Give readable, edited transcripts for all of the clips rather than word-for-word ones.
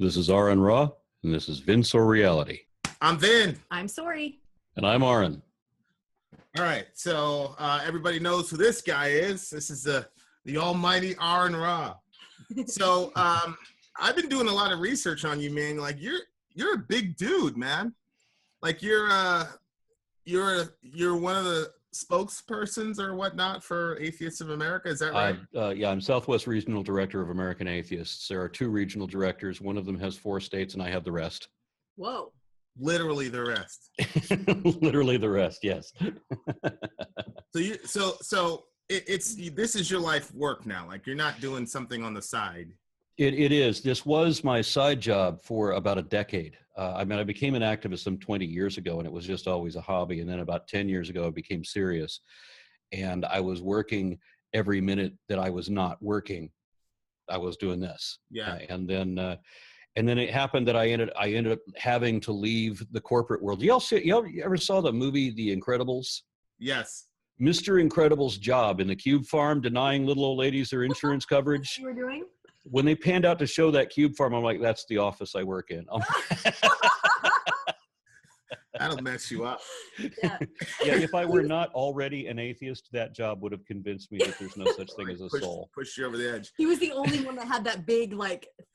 This is Aron Ra, and this is Vinsoriality. I'm Vin. I'm Sori. And I'm Aron. All right, so everybody knows who this guy is. This is the almighty Aron Ra. So I've been doing a lot of research on you, man. Like you're a big dude, man. Like you're one of the spokespersons or whatnot for Atheists of America. Is that right? Yeah, I'm Southwest Regional Director of American Atheists. There are two regional directors. One of them has 4 states, and I have the rest. Whoa. Literally the rest. Literally the rest, yes. So this is your life work now. Like you're not doing something on the side. It is. This was my side job for about a decade. I became an activist some 20 years ago, and it was just always a hobby. And then about 10 years ago, it became serious. And I was working every minute that I was not working. I was doing this. Yeah. And then it happened that I ended up having to leave the corporate world. You ever saw the movie The Incredibles? Yes. Mr. Incredible's job in the cube farm, denying little old ladies their insurance coverage. You were doing? When they panned out to show that cube farm, I'm like, that's the office I work in. That'll mess you up. Yeah. Yeah, if I were not already an atheist, that job would have convinced me that there's no such thing as a soul. Push you over the edge. He was the only one that had that big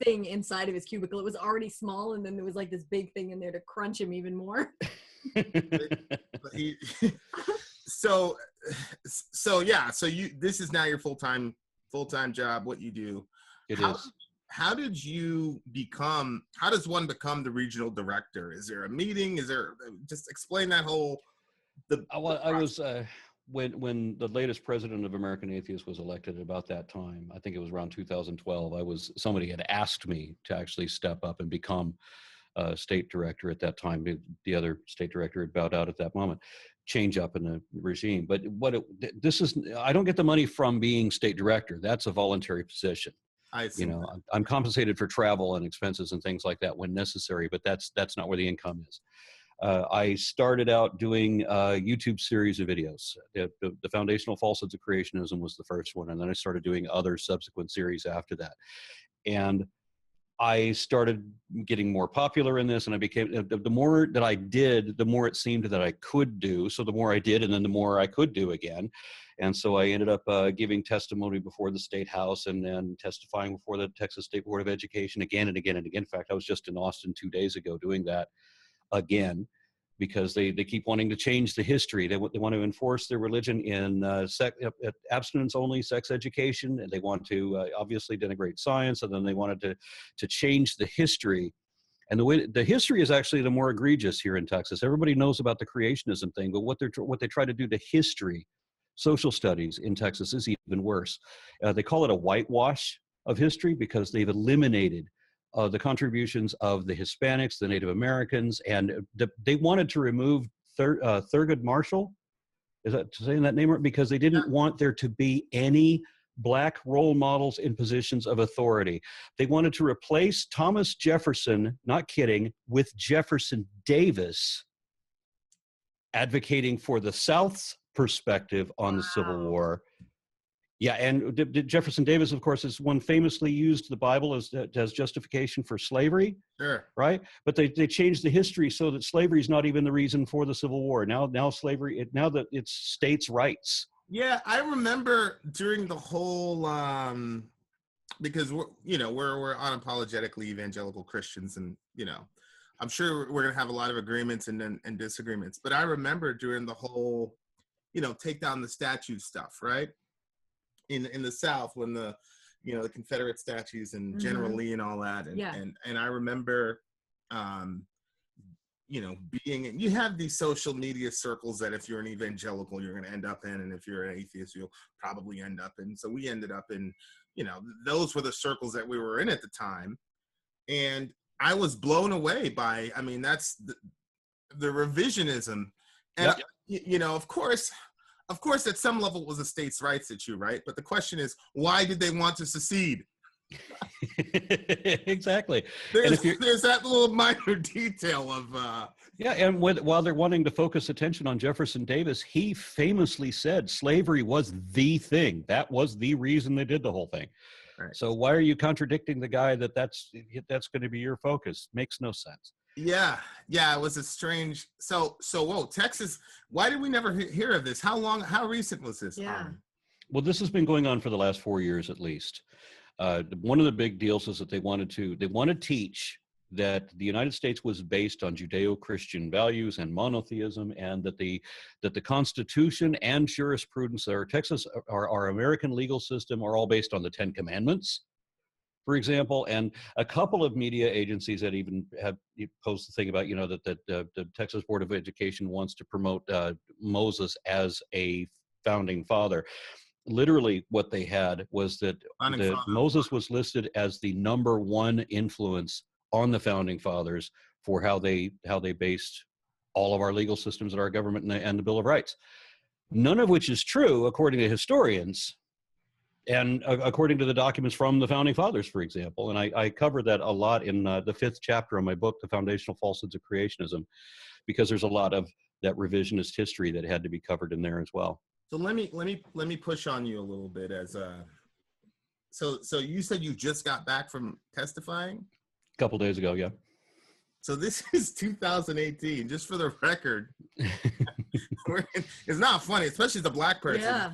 thing inside of his cubicle. It was already small, and then there was this big thing in there to crunch him even more. So this is now your full-time job, what you do. It is. How does one become the regional director? Is there a meeting? Just explain that whole when the latest president of American Atheists was elected, about that time, I think it was around 2012, somebody had asked me to actually step up and become state director at that time. The other state director had bowed out at that moment. Change up in the regime. But I don't get the money from being state director. That's a voluntary position. I see. I'm compensated for travel and expenses and things like that when necessary, but that's not where the income is. I started out doing a YouTube series of videos. The Foundational Falsehoods of Creationism was the first one, and then I started doing other subsequent series after that. And I started getting more popular in this, and I became, the more that I did, the more it seemed that I could do. So the more I did, and then the more I could do again. And so I ended up giving testimony before the State House, and then testifying before the Texas State Board of Education again and again and again. In fact, I was just in Austin 2 days ago doing that again, because they keep wanting to change the history. They want to enforce their religion in abstinence-only sex education, and they want to obviously denigrate science, and then they wanted to change the history. And the history is actually the more egregious here in Texas. Everybody knows about the creationism thing, but what they try to do to history, social studies in Texas, is even worse. They call it a whitewash of history because they've eliminated the contributions of the Hispanics, the Native Americans, and they wanted to remove Thurgood Marshall. Is that saying that name right? Because they didn't want there to be any Black role models in positions of authority. They wanted to replace Thomas Jefferson, not kidding, with Jefferson Davis, advocating for the South's perspective on the Civil War. Yeah, and Jefferson Davis, of course, is one famously used the Bible as justification for slavery. Sure. Right? But they changed the history so that slavery is not even the reason for the Civil War. Now slavery, now that it's states' rights. Yeah, I remember during the whole because we're unapologetically evangelical Christians, and I'm sure we're gonna have a lot of agreements and disagreements. But I remember during the whole take down the statue stuff, right? In the South, when the Confederate statues and General Lee and all that, and I remember you have these social media circles that if you're an evangelical you're going to end up in, and if you're an atheist you'll probably end up in. So we ended up in those were the circles that we were in at the time, and I was blown away by that's the revisionism, and Of course, at some level, it was a states' rights issue, right? But the question is, why did they want to secede? Exactly. There's that little minor detail of, Yeah, and while they're wanting to focus attention on Jefferson Davis, he famously said slavery was the thing. That was the reason they did the whole thing. Right. So why are you contradicting the guy that's going to be your focus? Makes no sense. Yeah, it was a strange. So whoa, Texas. Why did we never hear of this? How recent was this? Yeah. Well, this has been going on for the last 4 years at least. One of the big deals is that they want to teach that the United States was based on Judeo-Christian values and monotheism, and that the Constitution and jurisprudence, our Texas, our American legal system, are all based on the Ten Commandments, for example. And a couple of media agencies that even have posted the thing about, that the Texas Board of Education wants to promote Moses as a founding father. Literally what they had was that Moses was listed as the #1 influence on the founding fathers for how they based all of our legal systems and our government and the Bill of Rights. None of which is true, according to historians, and according to the documents from the founding fathers, for example. And I cover that a lot in the 5th chapter of my book, The Foundational Falsehoods of Creationism, because there's a lot of that revisionist history that had to be covered in there as well. So let me push on you a little bit so you said you just got back from testifying? A couple days ago, yeah. So this is 2018, just for the record. It's not funny, especially as a Black person. Yeah.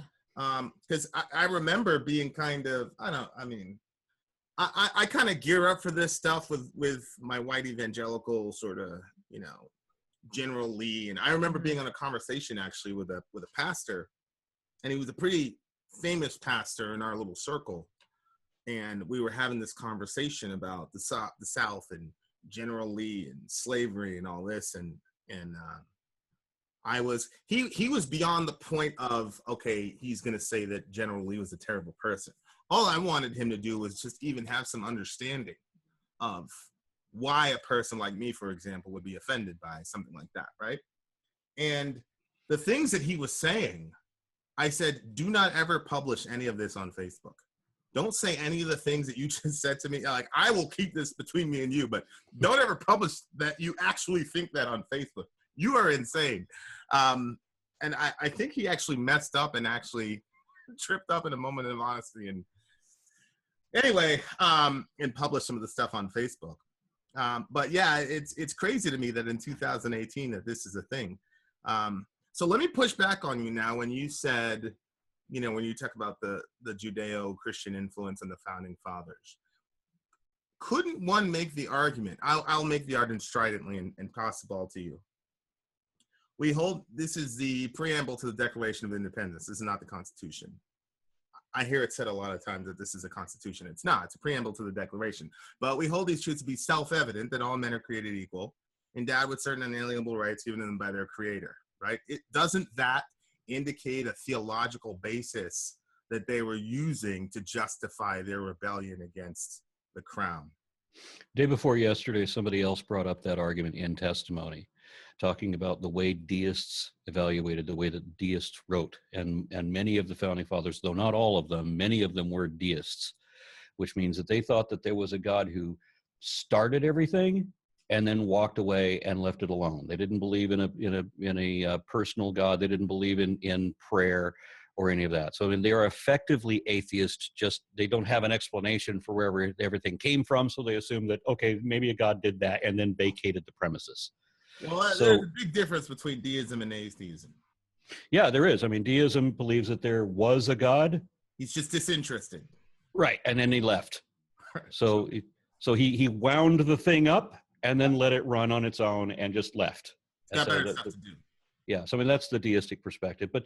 Because I remember being kind of, I kind of gear up for this stuff with my white evangelical sort of, General Lee. And I remember being on a conversation actually with a pastor, and he was a pretty famous pastor in our little circle. And we were having this conversation about the South and General Lee and slavery and all this. And he was beyond the point of, okay, he's going to say that General Lee was a terrible person. All I wanted him to do was just even have some understanding of why a person like me, for example, would be offended by something like that, right? And the things that he was saying, I said, do not ever publish any of this on Facebook. Don't say any of the things that you just said to me. Like, I will keep this between me and you, but don't ever publish that you actually think that on Facebook. You are insane. And I think he actually messed up and actually tripped up in a moment of honesty. And anyway, and published some of the stuff on Facebook. But yeah, it's crazy to me that in 2018 that this is a thing. So let me push back on you now when you said, when you talk about the Judeo-Christian influence and the founding fathers. Couldn't one make the argument? I'll make the argument stridently and pass the ball to you. This is the preamble to the Declaration of Independence. This is not the Constitution. I hear it said a lot of times that this is a constitution. It's not. It's a preamble to the Declaration. But we hold these truths to be self-evident, that all men are created equal, endowed with certain unalienable rights given them by their creator, right? Doesn't that indicate a theological basis that they were using to justify their rebellion against the crown? Day before yesterday, somebody else brought up that argument in testimony, talking about the way deists evaluated, the way that deists wrote. And many of the founding fathers, though not all of them, many of them were deists, which means that they thought that there was a God who started everything and then walked away and left it alone. They didn't believe in a personal God. They didn't believe in prayer or any of that. So I mean, they are effectively atheists. Just they don't have an explanation for where everything came from. So they assume that, okay, maybe a God did that and then vacated the premises. Well, there's a big difference between deism and atheism. Yeah, there is. I mean, deism believes that there was a God. He's just disinterested. Right, and then he left. So he wound the thing up and then let it run on its own and just left. Got better stuff to do. Yeah, so I mean, that's the deistic perspective. But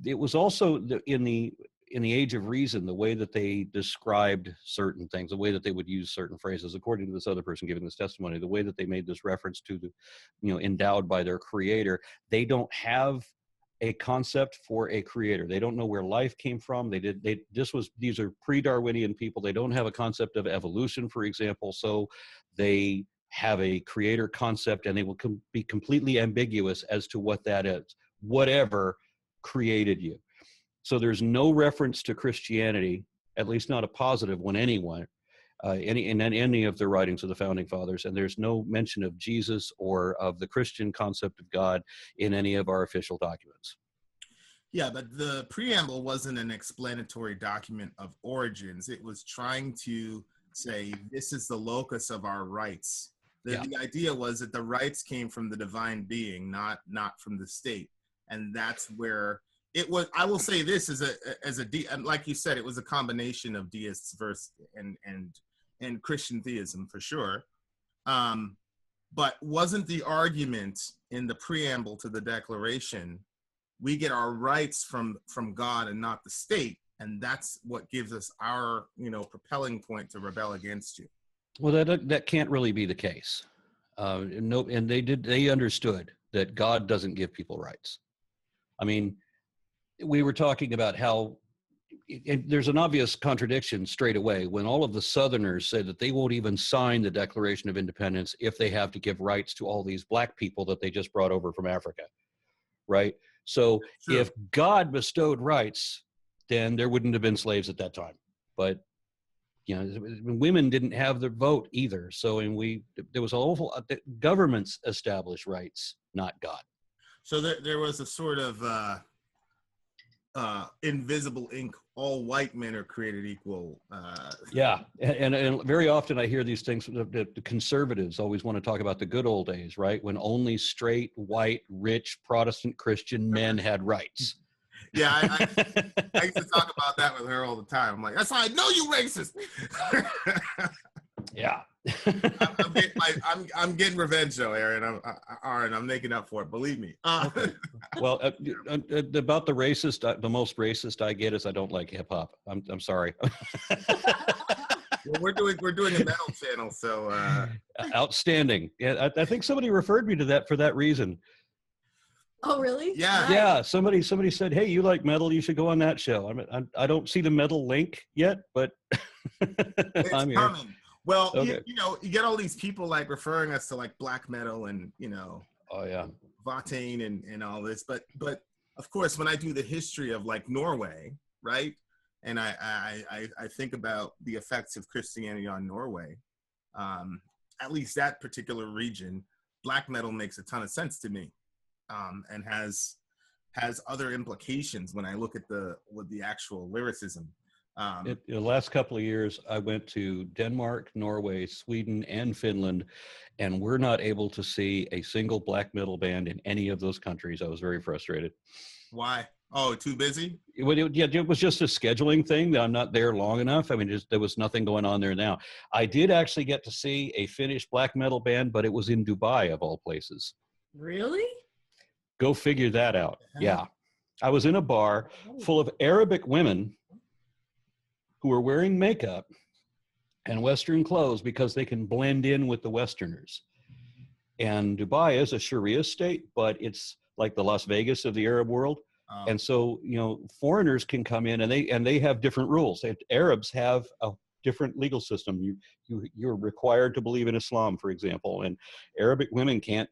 it was also in the age of reason, the way that they described certain things, the way that they would use certain phrases, according to this other person giving this testimony, the way that they made this reference to the, endowed by their creator, they don't have a concept for a creator. They don't know where life came from. These are pre-Darwinian people. They don't have a concept of evolution, for example. So they have a creator concept, and they will be completely ambiguous as to what that is. Whatever created you. So there's no reference to Christianity, at least not a positive one anyway, in any of the writings of the founding fathers, and there's no mention of Jesus or of the Christian concept of God in any of our official documents. Yeah, but the preamble wasn't an explanatory document of origins. It was trying to say, this is the locus of our rights. The idea was that the rights came from the divine being, not from the state. And that's where it was. I will say this like you said, it was a combination of deists versus and Christian theism for sure. But wasn't the argument in the preamble to the Declaration, we get our rights from God and not the state, and that's what gives us our propelling point to rebel against you. Well, that can't really be the case. No, and they understood that God doesn't give people rights. I mean, we were talking about how there's an obvious contradiction straight away when all of the Southerners say that they won't even sign the Declaration of Independence if they have to give rights to all these black people that they just brought over from Africa, right? So Sure. If God bestowed rights, then there wouldn't have been slaves at that time. But women didn't have the vote either. So there was governments established rights, not God. So there was a sort of invisible ink. All white men are created equal. Yeah, and very often I hear these things. The conservatives always want to talk about the good old days, right? When only straight, white, rich, Protestant Christian men had rights. Yeah, I used to talk about that with her all the time. I'm like, that's how I know you racist. Yeah. I'm getting revenge though, Aaron. I'm making up for it. Believe me. Okay. Well, about the racist, the most racist I get is I don't like hip hop. I'm sorry. Well, we're doing a metal channel, so outstanding. Yeah, I think somebody referred me to that for that reason. Oh, really? Yeah. Nice. Yeah. Somebody said, "Hey, you like metal? You should go on that show." I don't see the metal link yet, but it's I'm here. coming. Well, okay. You get all these people like referring us to like black metal and Oh yeah, Vatane and all this, but of course when I do the history of like Norway, right, and I think about the effects of Christianity on Norway, at least that particular region, black metal makes a ton of sense to me, and has other implications when I look at the actual lyricism. In the last couple of years, I went to Denmark, Norway, Sweden, and Finland, and we're not able to see a single black metal band in any of those countries. I was very frustrated. Why? Oh, too busy? It was just a scheduling thing that I'm not there long enough. I mean, there was nothing going on there now. I did actually get to see a Finnish black metal band, but it was in Dubai, of all places. Really? Go figure that out. Yeah. I was in a bar full of Arabic women who are wearing makeup and Western clothes because they can blend in with the Westerners. And Dubai is a Sharia state, but it's like the Las Vegas of the Arab world. And so, foreigners can come in and they have different rules. Arabs have a different legal system. You're required to believe in Islam, for example, and Arabic women can't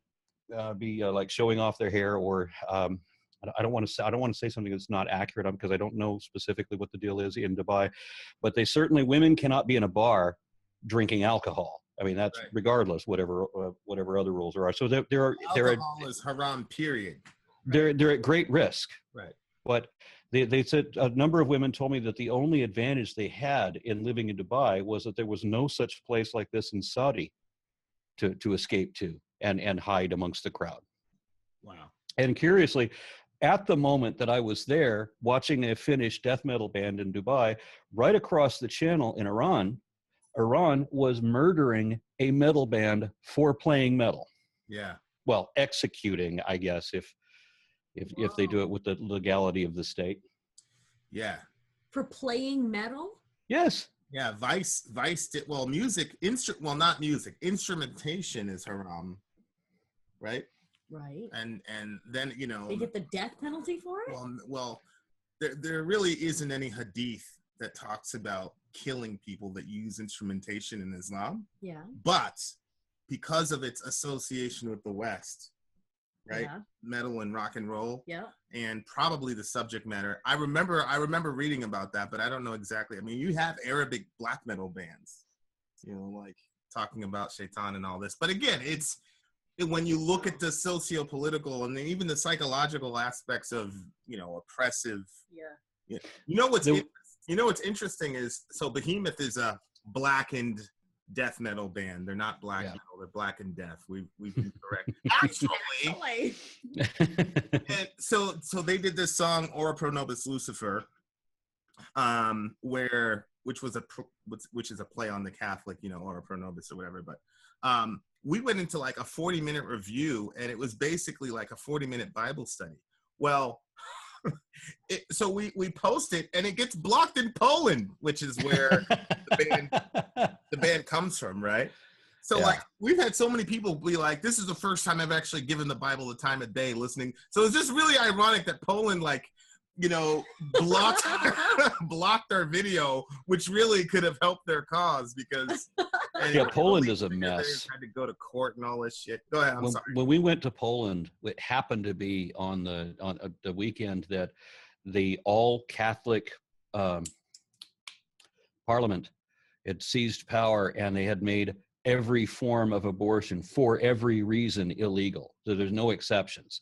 be like showing off their hair or I don't want to say something that's not accurate because I don't know specifically what the deal is in Dubai, but women cannot be in a bar drinking alcohol. I mean, that's right. Regardless, whatever other rules there are. So alcohol is haram, period. Right? They're at great risk. Right. But they said a number of women told me that the only advantage they had in living in Dubai was that there was no such place like this in Saudi to escape to and hide amongst the crowd. Wow. And curiously, at the moment that I was there watching a Finnish death metal band in Dubai, right across the channel in Iran was murdering a metal band for playing metal. Yeah. Well, executing, I guess, if they do it with the legality of the state. Yeah. For playing metal? Yes. Yeah, Vice did well. Not music. Instrumentation is haram, right? Right. And then they get the death penalty for it. Well, there really isn't any hadith that talks about killing people that use instrumentation in Islam. Yeah. But because of its association with the West, right? Yeah. Metal and rock and roll. Yeah. And probably the subject matter. I remember reading about that, but I don't know exactly. I mean, you have Arabic black metal bands, like talking about Shaitan and all this. But again, when you look at the socio-political and even the psychological aspects of, oppressive. Yeah. What's interesting is, so Behemoth is a blackened death metal band. They're not black metal, they're black and death. We've been correct. Actually. And so they did this song Ora Pro Nobis Lucifer, which is a play on the Catholic, Ora Pro Nobis or whatever. But we went into like a 40-minute review, and it was basically like a 40-minute Bible study. Well, so we post it, and it gets blocked in Poland, which is where the band comes from, right? So like we've had so many people be like, this is the first time I've actually given the Bible the time of day listening. So it's just really ironic that Poland blocked our video, which really could have helped their cause, because Poland is a mess. Had to go to court and all this shit. Go ahead. I'm sorry. When we went to Poland, it happened to be on the weekend that the all Catholic parliament had seized power, and they had made every form of abortion for every reason illegal. So there's no exceptions.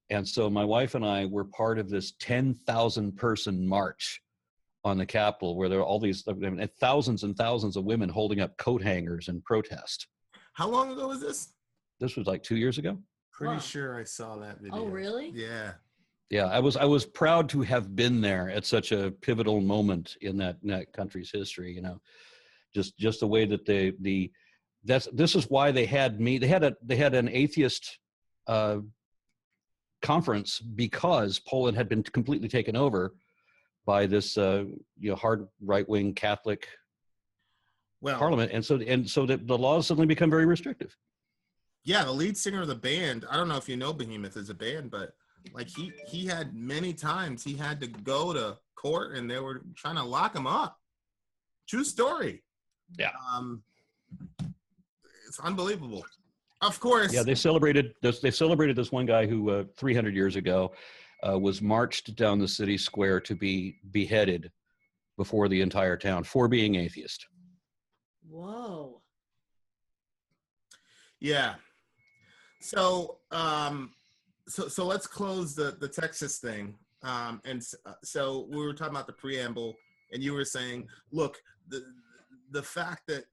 And so my wife and I were part of this 10,000 person march on the Capitol, where there are all these thousands and thousands of women holding up coat hangers in protest. How long ago was this? This was like 2 years ago. Pretty sure I saw that video. Oh, really? Yeah. Yeah, I was proud to have been there at such a pivotal moment in that country's history. Just the way that this is why they had me. They had an atheist conference, because Poland had been completely taken over by this hard right-wing Catholic parliament, and so the laws suddenly become very restrictive. Yeah, the lead singer of the band, I don't know if you know Behemoth as a band, but like he had many times he had to go to court, and they were trying to lock him up. True story. Yeah. It's unbelievable. Of course. Yeah, they celebrated this one guy who 300 years ago was marched down the city square to be beheaded before the entire town for being atheist. Whoa. Yeah. So so let's close the Texas thing. So we were talking about the preamble, and you were saying, look, the fact that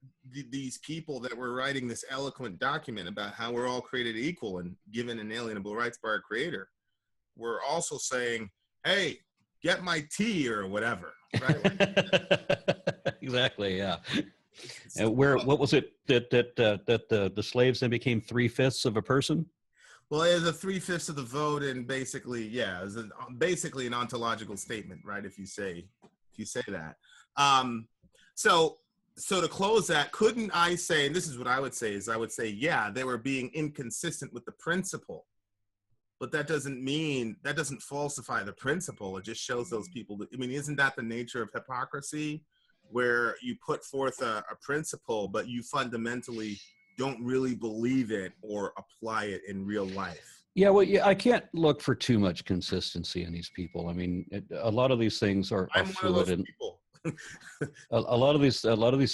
these people that were writing this eloquent document about how we're all created equal and given inalienable rights by our Creator, were also saying, hey, get my tea or whatever, right? Exactly, yeah. And what was it that the slaves then became 3/5 of a person? Well, it was 3/5 of the vote, and basically, yeah, it was basically an ontological statement, right? If you say that. So to close that, couldn't I say, and this is what I would say, yeah, they were being inconsistent with the principle, but that doesn't falsify the principle. It just shows those people that, isn't that the nature of hypocrisy, where you put forth a principle, but you fundamentally don't really believe it or apply it in real life? Yeah, well, I can't look for too much consistency in these people. A lot of these things are fluid, and people. a lot of these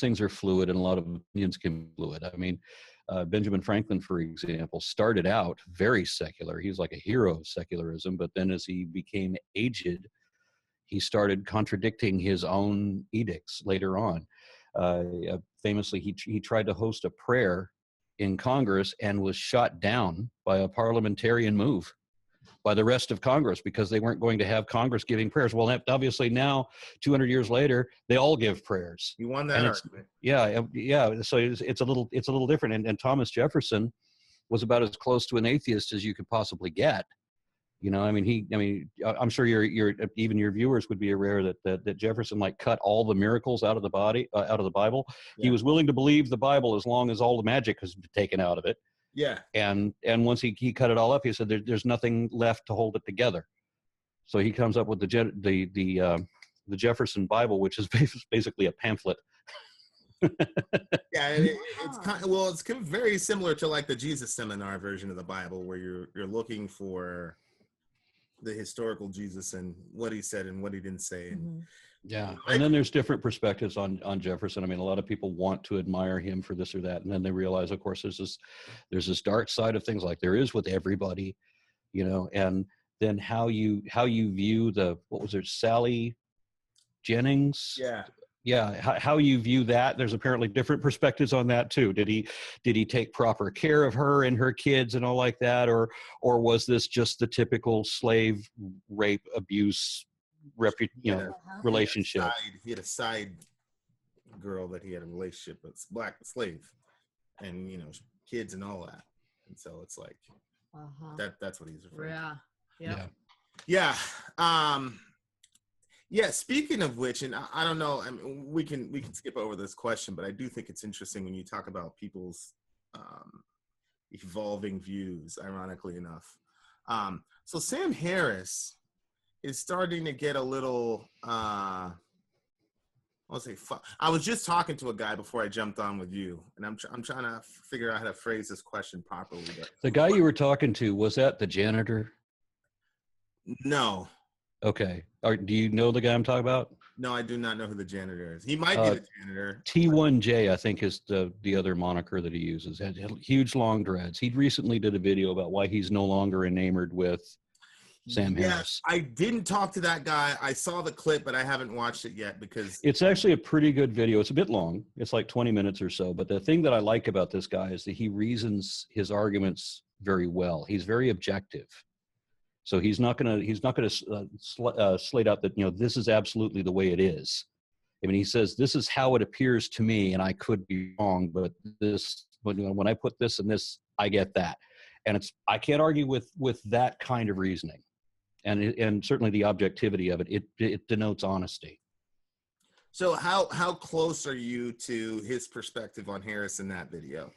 things are fluid, and a lot of opinions can be fluid. Benjamin Franklin, for example, started out very secular. He's like a hero of secularism, but then as he became aged, he started contradicting his own edicts later on. Famously, he tried to host a prayer in Congress and was shot down by a parliamentarian move by the rest of Congress, because they weren't going to have Congress giving prayers. Well, obviously now, 200 years later, they all give prayers. You won that argument. Yeah. So it's a little different. And Thomas Jefferson was about as close to an atheist as you could possibly get. I'm sure even your viewers would be aware that Jefferson cut all the miracles out of the Bible. Yeah. He was willing to believe the Bible as long as all the magic was taken out of it. Yeah. And once he cut it all up, he said there's nothing left to hold it together. So he comes up with the Jefferson Bible, which is basically a pamphlet. Yeah, it's very similar to like the Jesus Seminar version of the Bible, where you're looking for the historical Jesus and what he said and what he didn't say. And Yeah. And then there's different perspectives on Jefferson. I mean, a lot of people want to admire him for this or that. And then they realize, of course, there's this dark side of things, like there is with everybody, you know, and then how you view what was it, Sally Jennings? Yeah. Yeah. How you view that. There's apparently different perspectives on that too. Did he take proper care of her and her kids and all like that? Or was this just the typical slave rape abuse relationship? He had a side girl that he had a relationship with, black slave, and you know, kids and all that. And so it's like that's what he's referring to. Yeah. Yeah. Speaking of which, and I don't know, I mean, we can skip over this question, but I do think it's interesting when you talk about people's evolving views, ironically enough. So Sam Harris is starting to get a little, I was just talking to a guy before I jumped on with you, and I'm trying to figure out how to phrase this question properly. But the guy you were talking to, was that the janitor? No. Okay. Do you know the guy I'm talking about? No, I do not know who the janitor is. He might be the janitor. T1J, I think, is the other moniker that he uses. Had huge long dreads. He recently did a video about why he's no longer enamored with Sam Harris. I didn't talk to that guy. I saw the clip, but I haven't watched it yet because it's actually a pretty good video. It's a bit long. It's like 20 minutes or so. But the thing that I like about this guy is that he reasons his arguments very well. He's very objective. So he's not gonna slate out that, you know, this is absolutely the way it is. I mean, he says this is how it appears to me, and I could be wrong, but when I put this and this, I get that, and I can't argue with that kind of reasoning, and certainly the objectivity of it. It denotes honesty. So how close are you to his perspective on Harris in that video?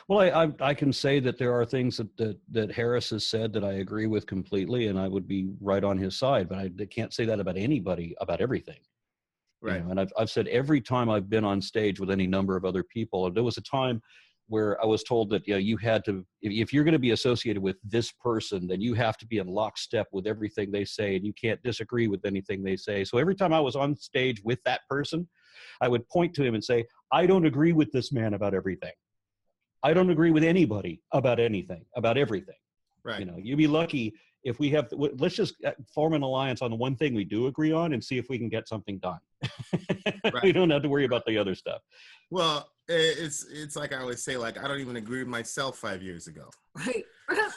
Well, I can say that there are things that Harris has said that I agree with completely, and I would be right on his side, but I can't say that about anybody, about everything. Right. You know, and I've said every time I've been on stage with any number of other people, there was a time where I was told that, you know, you had to, if you're going to be associated with this person, then you have to be in lockstep with everything they say, and you can't disagree with anything they say. So every time I was on stage with that person, I would point to him and say, I don't agree with this man about everything. I don't agree with anybody about anything, about everything. Right. You know, you'd be lucky if we have, let's just form an alliance on the one thing we do agree on and see if we can get something done. Right. We don't have to worry about the other stuff. Well, it's like I always say, like, I don't even agree with myself 5 years ago. Right.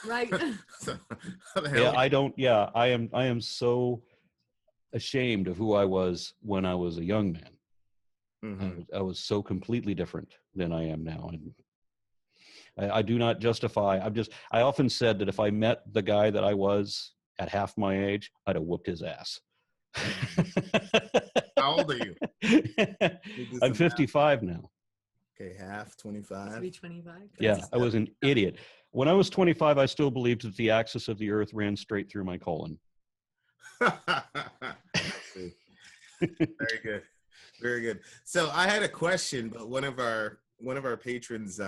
Right. So, I am so ashamed of who I was when I was a young man. Mm-hmm. I was so completely different than I am now. And I do not justify. I often said that if I met the guy that I was at half my age, I'd have whooped his ass. How old are you? I'm 55 now. Okay, half, 25. To be 25. Yeah, I was an idiot. When I was 25, I still believed that the axis of the earth ran straight through my colon. Very good. Very good. So I had a question, but one of our patrons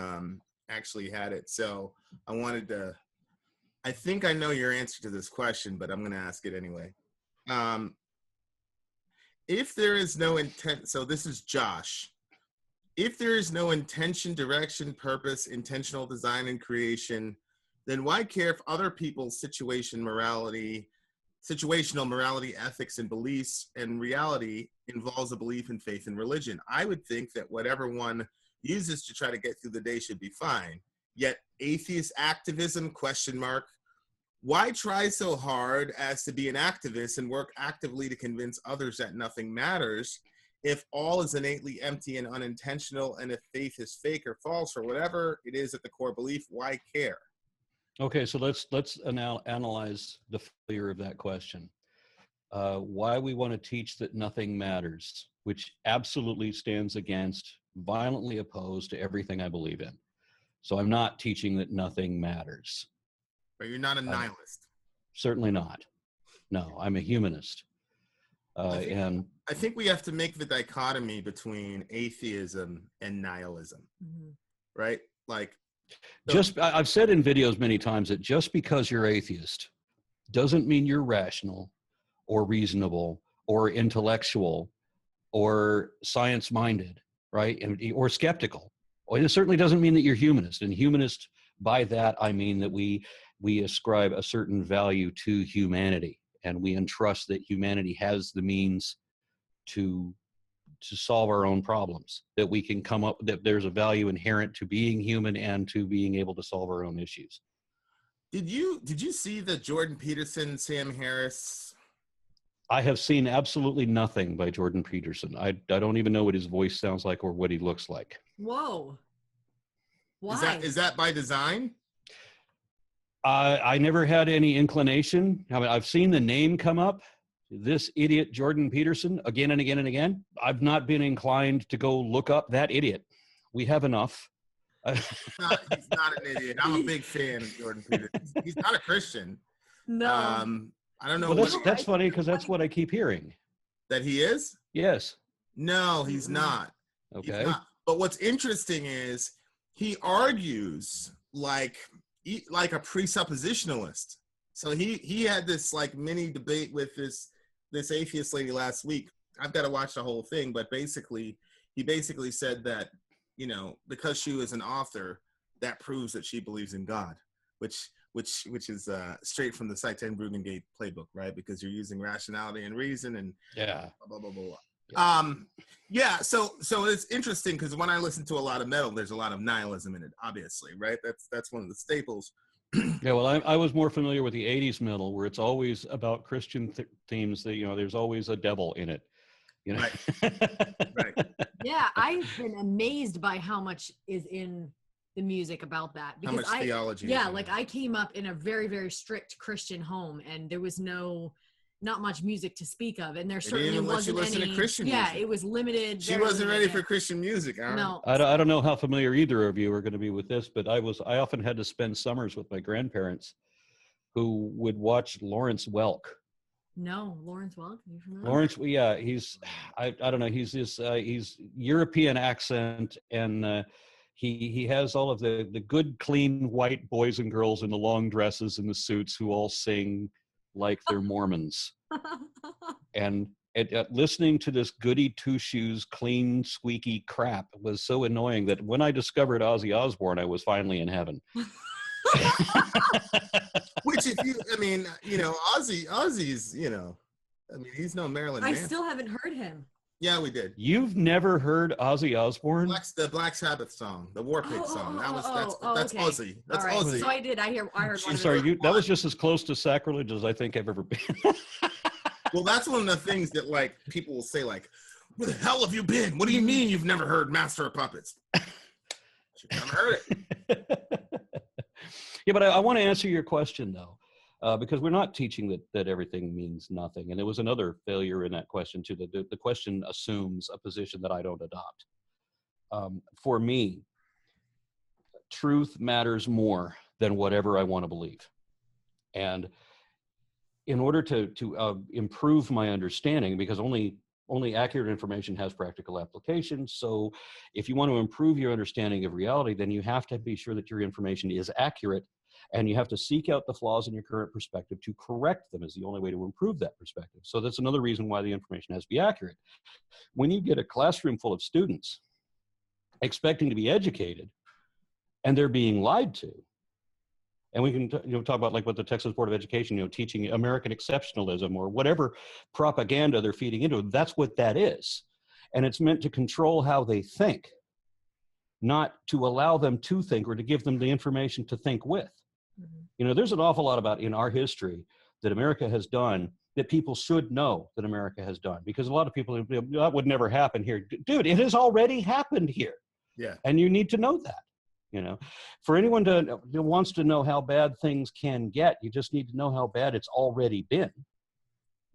actually had it. So I think I know your answer to this question, but I'm going to ask it anyway. If there is no intent, so this is Josh. If there is no intention, direction, purpose, intentional design, and creation, then why care if other people's situational morality, ethics, and beliefs and reality involves a belief in faith and religion? I would think that whatever one uses to try to get through the day should be fine. Yet atheist activism, ? Why try so hard as to be an activist and work actively to convince others that nothing matters? If all is innately empty and unintentional, and if faith is fake or false or whatever it is at the core belief, why care? Okay, so let's analyze the failure of that question. Why we want to teach that nothing matters, which absolutely stands against, violently opposed to everything I believe in. So I'm not teaching that nothing matters. But you're not a nihilist. Certainly not. No, I'm a humanist. I think we have to make the dichotomy between atheism and nihilism, right? Like, I've said in videos many times that just because you're atheist doesn't mean you're rational or reasonable or intellectual or science-minded, right? Or skeptical. Well, it certainly doesn't mean that you're humanist. And humanist, by that, I mean that we ascribe a certain value to humanity, and we entrust that humanity has the means to solve our own problems, that we can come up, that there's a value inherent to being human and to being able to solve our own issues. Did you see the Jordan Peterson, Sam Harris? I have seen absolutely nothing by Jordan Peterson. I don't even know what his voice sounds like or what he looks like. Whoa. Why? Is that by design? I never had any inclination. I mean, I've seen the name come up, this idiot Jordan Peterson, again and again and again. I've not been inclined to go look up that idiot. We have enough. He's not an idiot. I'm a big fan of Jordan Peterson. He's not a Christian. No. I don't know. Well, that's funny because that's what I keep hearing. That he is? Yes. No, he's not. Okay. He's not. But what's interesting is he argues like a presuppositionalist. So he had this like mini debate with this atheist lady last week. I've got to watch the whole thing, but he basically said that, you know, because she was an author, that proves that she believes in God, which is straight from the Seitan-Brugengate playbook, right? Because you're using rationality and reason and blah, blah, blah, blah, blah. Yeah. So it's interesting because when I listen to a lot of metal, there's a lot of nihilism in it, obviously, right? That's one of the staples. Yeah, well, I was more familiar with the 80s metal, where it's always about Christian themes that, you know, there's always a devil in it. You know? Right. Yeah, I've been amazed by how much is in the music about that. How much theology. Yeah, like I came up in a very, very strict Christian home, and there was not much music to speak of, and there certainly wasn't any. Christian music. It was limited. She wasn't ready for Christian music. Aaron. No, I don't know how familiar either of you are going to be with this, but I often had to spend summers with my grandparents, who would watch Lawrence Welk. No, Lawrence Welk. Are you familiar? Lawrence, yeah, he's I don't know. He's European accent, and he has all of the good, clean white boys and girls in the long dresses and the suits who all sing like they're Mormons. And listening to this goody two-shoes, clean, squeaky crap was so annoying that when I discovered Ozzy Osbourne, I was finally in heaven. Which, Ozzy's, he's no Marilyn Manson. I still haven't heard him. Yeah, we did. You've never heard Ozzy Osbourne? The Black Sabbath song, the War Pig song. That's okay. Ozzy. That's right. Ozzy. So I heard. I'm sorry, that was just as close to sacrilege as I think I've ever been. Well, that's one of the things that like people will say, like, "Where the hell have you been? What do you mean you've never heard Master of Puppets?" You've never heard it. Yeah, but I want to answer your question though, because we're not teaching that everything means nothing, and there was another failure in that question too. The question assumes a position that I don't adopt. For me, truth matters more than whatever I want to believe, and in order to improve my understanding, because only accurate information has practical application. So if you want to improve your understanding of reality, then you have to be sure that your information is accurate, and you have to seek out the flaws in your current perspective to correct them is the only way to improve that perspective. So that's another reason why the information has to be accurate. When you get a classroom full of students expecting to be educated and they're being lied to, and we can talk about like what the Texas Board of Education, teaching American exceptionalism or whatever propaganda they're feeding into. That's what that is. And it's meant to control how they think, not to allow them to think or to give them the information to think with. Mm-hmm. There's an awful lot about in our history that America has done that people should know that America has done, because a lot of people, that would never happen here. Dude, it has already happened here. Yeah. And you need to know that. For anyone who wants to know how bad things can get, you just need to know how bad it's already been.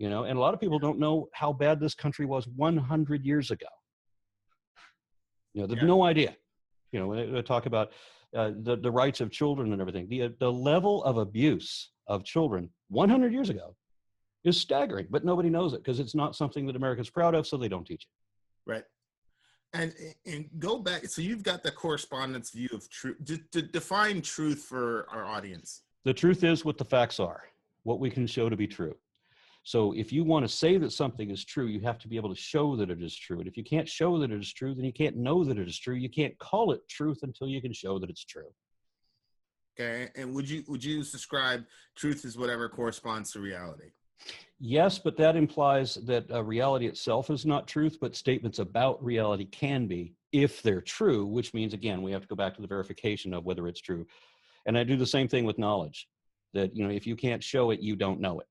And a lot of people don't know how bad this country was 100 years ago. There's no idea. When they talk about the rights of children and everything, the level of abuse of children 100 years ago is staggering, but nobody knows it because it's not something that America's proud of, so they don't teach it. Right. And go back. So you've got the correspondence view of truth. To define truth for our audience. The truth is what the facts are, what we can show to be true. So if you want to say that something is true, you have to be able to show that it is true. And if you can't show that it is true, then you can't know that it is true. You can't call it truth until you can show that it's true. Okay. And would you subscribe truth is whatever corresponds to reality? Yes, but that implies that reality itself is not truth, but statements about reality can be if they're true, which means, again, we have to go back to the verification of whether it's true. And I do the same thing with knowledge, that, you know, if you can't show it, you don't know it.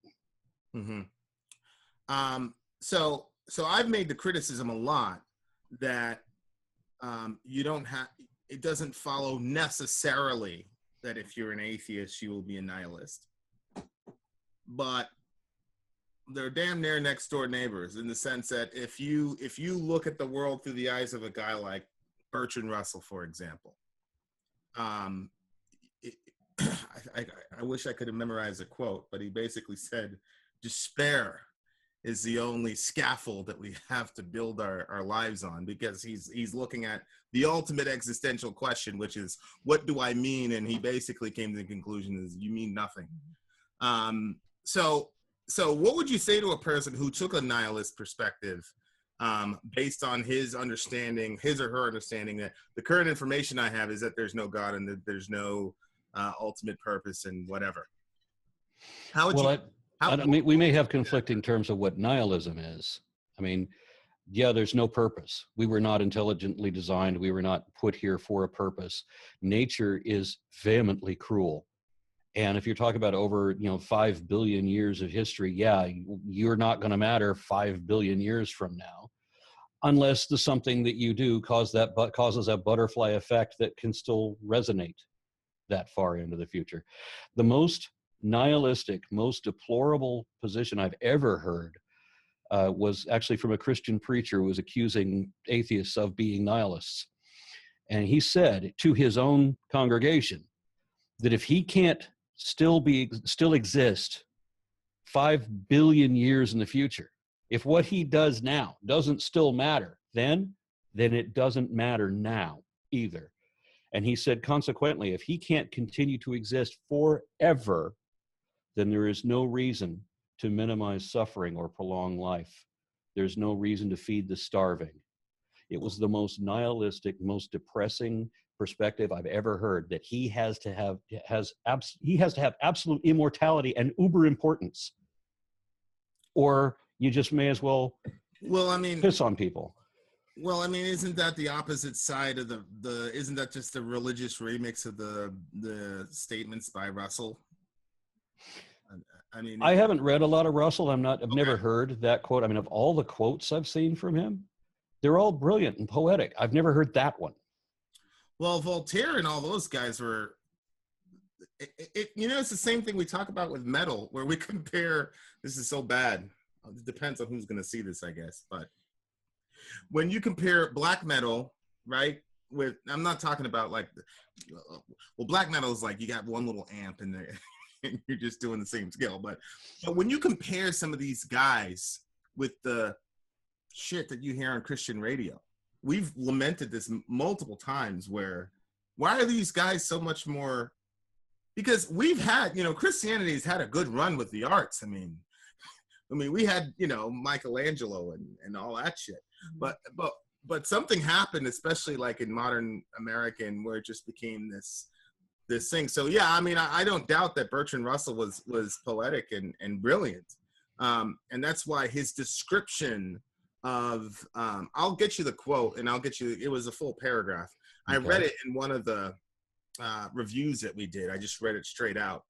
Mm-hmm. So I've made the criticism a lot that it doesn't follow necessarily that if you're an atheist, you will be a nihilist. But they're damn near next door neighbors, in the sense that if you look at the world through the eyes of a guy like Bertrand Russell, for example, I wish I could have memorized a quote, but he basically said, despair is the only scaffold that we have to build our lives on, because he's looking at the ultimate existential question, which is, what do I mean? And he basically came to the conclusion is you mean nothing. So what would you say to a person who took a nihilist perspective based on his or her understanding that the current information I have is that there's no God and that there's no ultimate purpose and whatever? How would we may have conflicting terms of what nihilism is. I mean, yeah, there's no purpose. We were not intelligently designed. We were not put here for a purpose. Nature is vehemently cruel. And if you're talking about over, 5 billion years of history, yeah, you're not going to matter 5 billion years from now, unless the something that you do causes a butterfly effect that can still resonate that far into the future. The most nihilistic, most deplorable position I've ever heard was actually from a Christian preacher who was accusing atheists of being nihilists. And he said to his own congregation that if he can't still exist 5 billion years in the future, if what he does now doesn't still matter, then it doesn't matter now either. And he said, consequently, if he can't continue to exist forever, then there is no reason to minimize suffering or prolong life. There's no reason to feed the starving. It was the most nihilistic, most depressing perspective I've ever heard, that he has to have absolute immortality and uber importance, or you just may as well piss on people. Well, I mean, isn't that the opposite side of isn't that just the religious remix of the statements by Russell? I mean, I haven't read a lot of Russell. I've never heard that quote. I mean, of all the quotes I've seen from him, they're all brilliant and poetic. I've never heard that one. Well, Voltaire and all those guys were, it's the same thing we talk about with metal, where we compare, this is so bad. It depends on who's going to see this, I guess. But when you compare black metal, right, I'm not talking about black metal is like you got one little amp in there and you're just doing the same scale. But when you compare some of these guys with the shit that you hear on Christian radio, we've lamented this multiple times, why are these guys so much more? Because we've had, Christianity's had a good run with the arts. I mean, we had, Michelangelo and all that shit. But something happened, especially like in modern American, where it just became this thing. So yeah, I mean, I don't doubt that Bertrand Russell was poetic and brilliant. And that's why his description of I'll get you the quote, and it was a full paragraph. Okay. I read it in one of the reviews that we did. I just read it straight out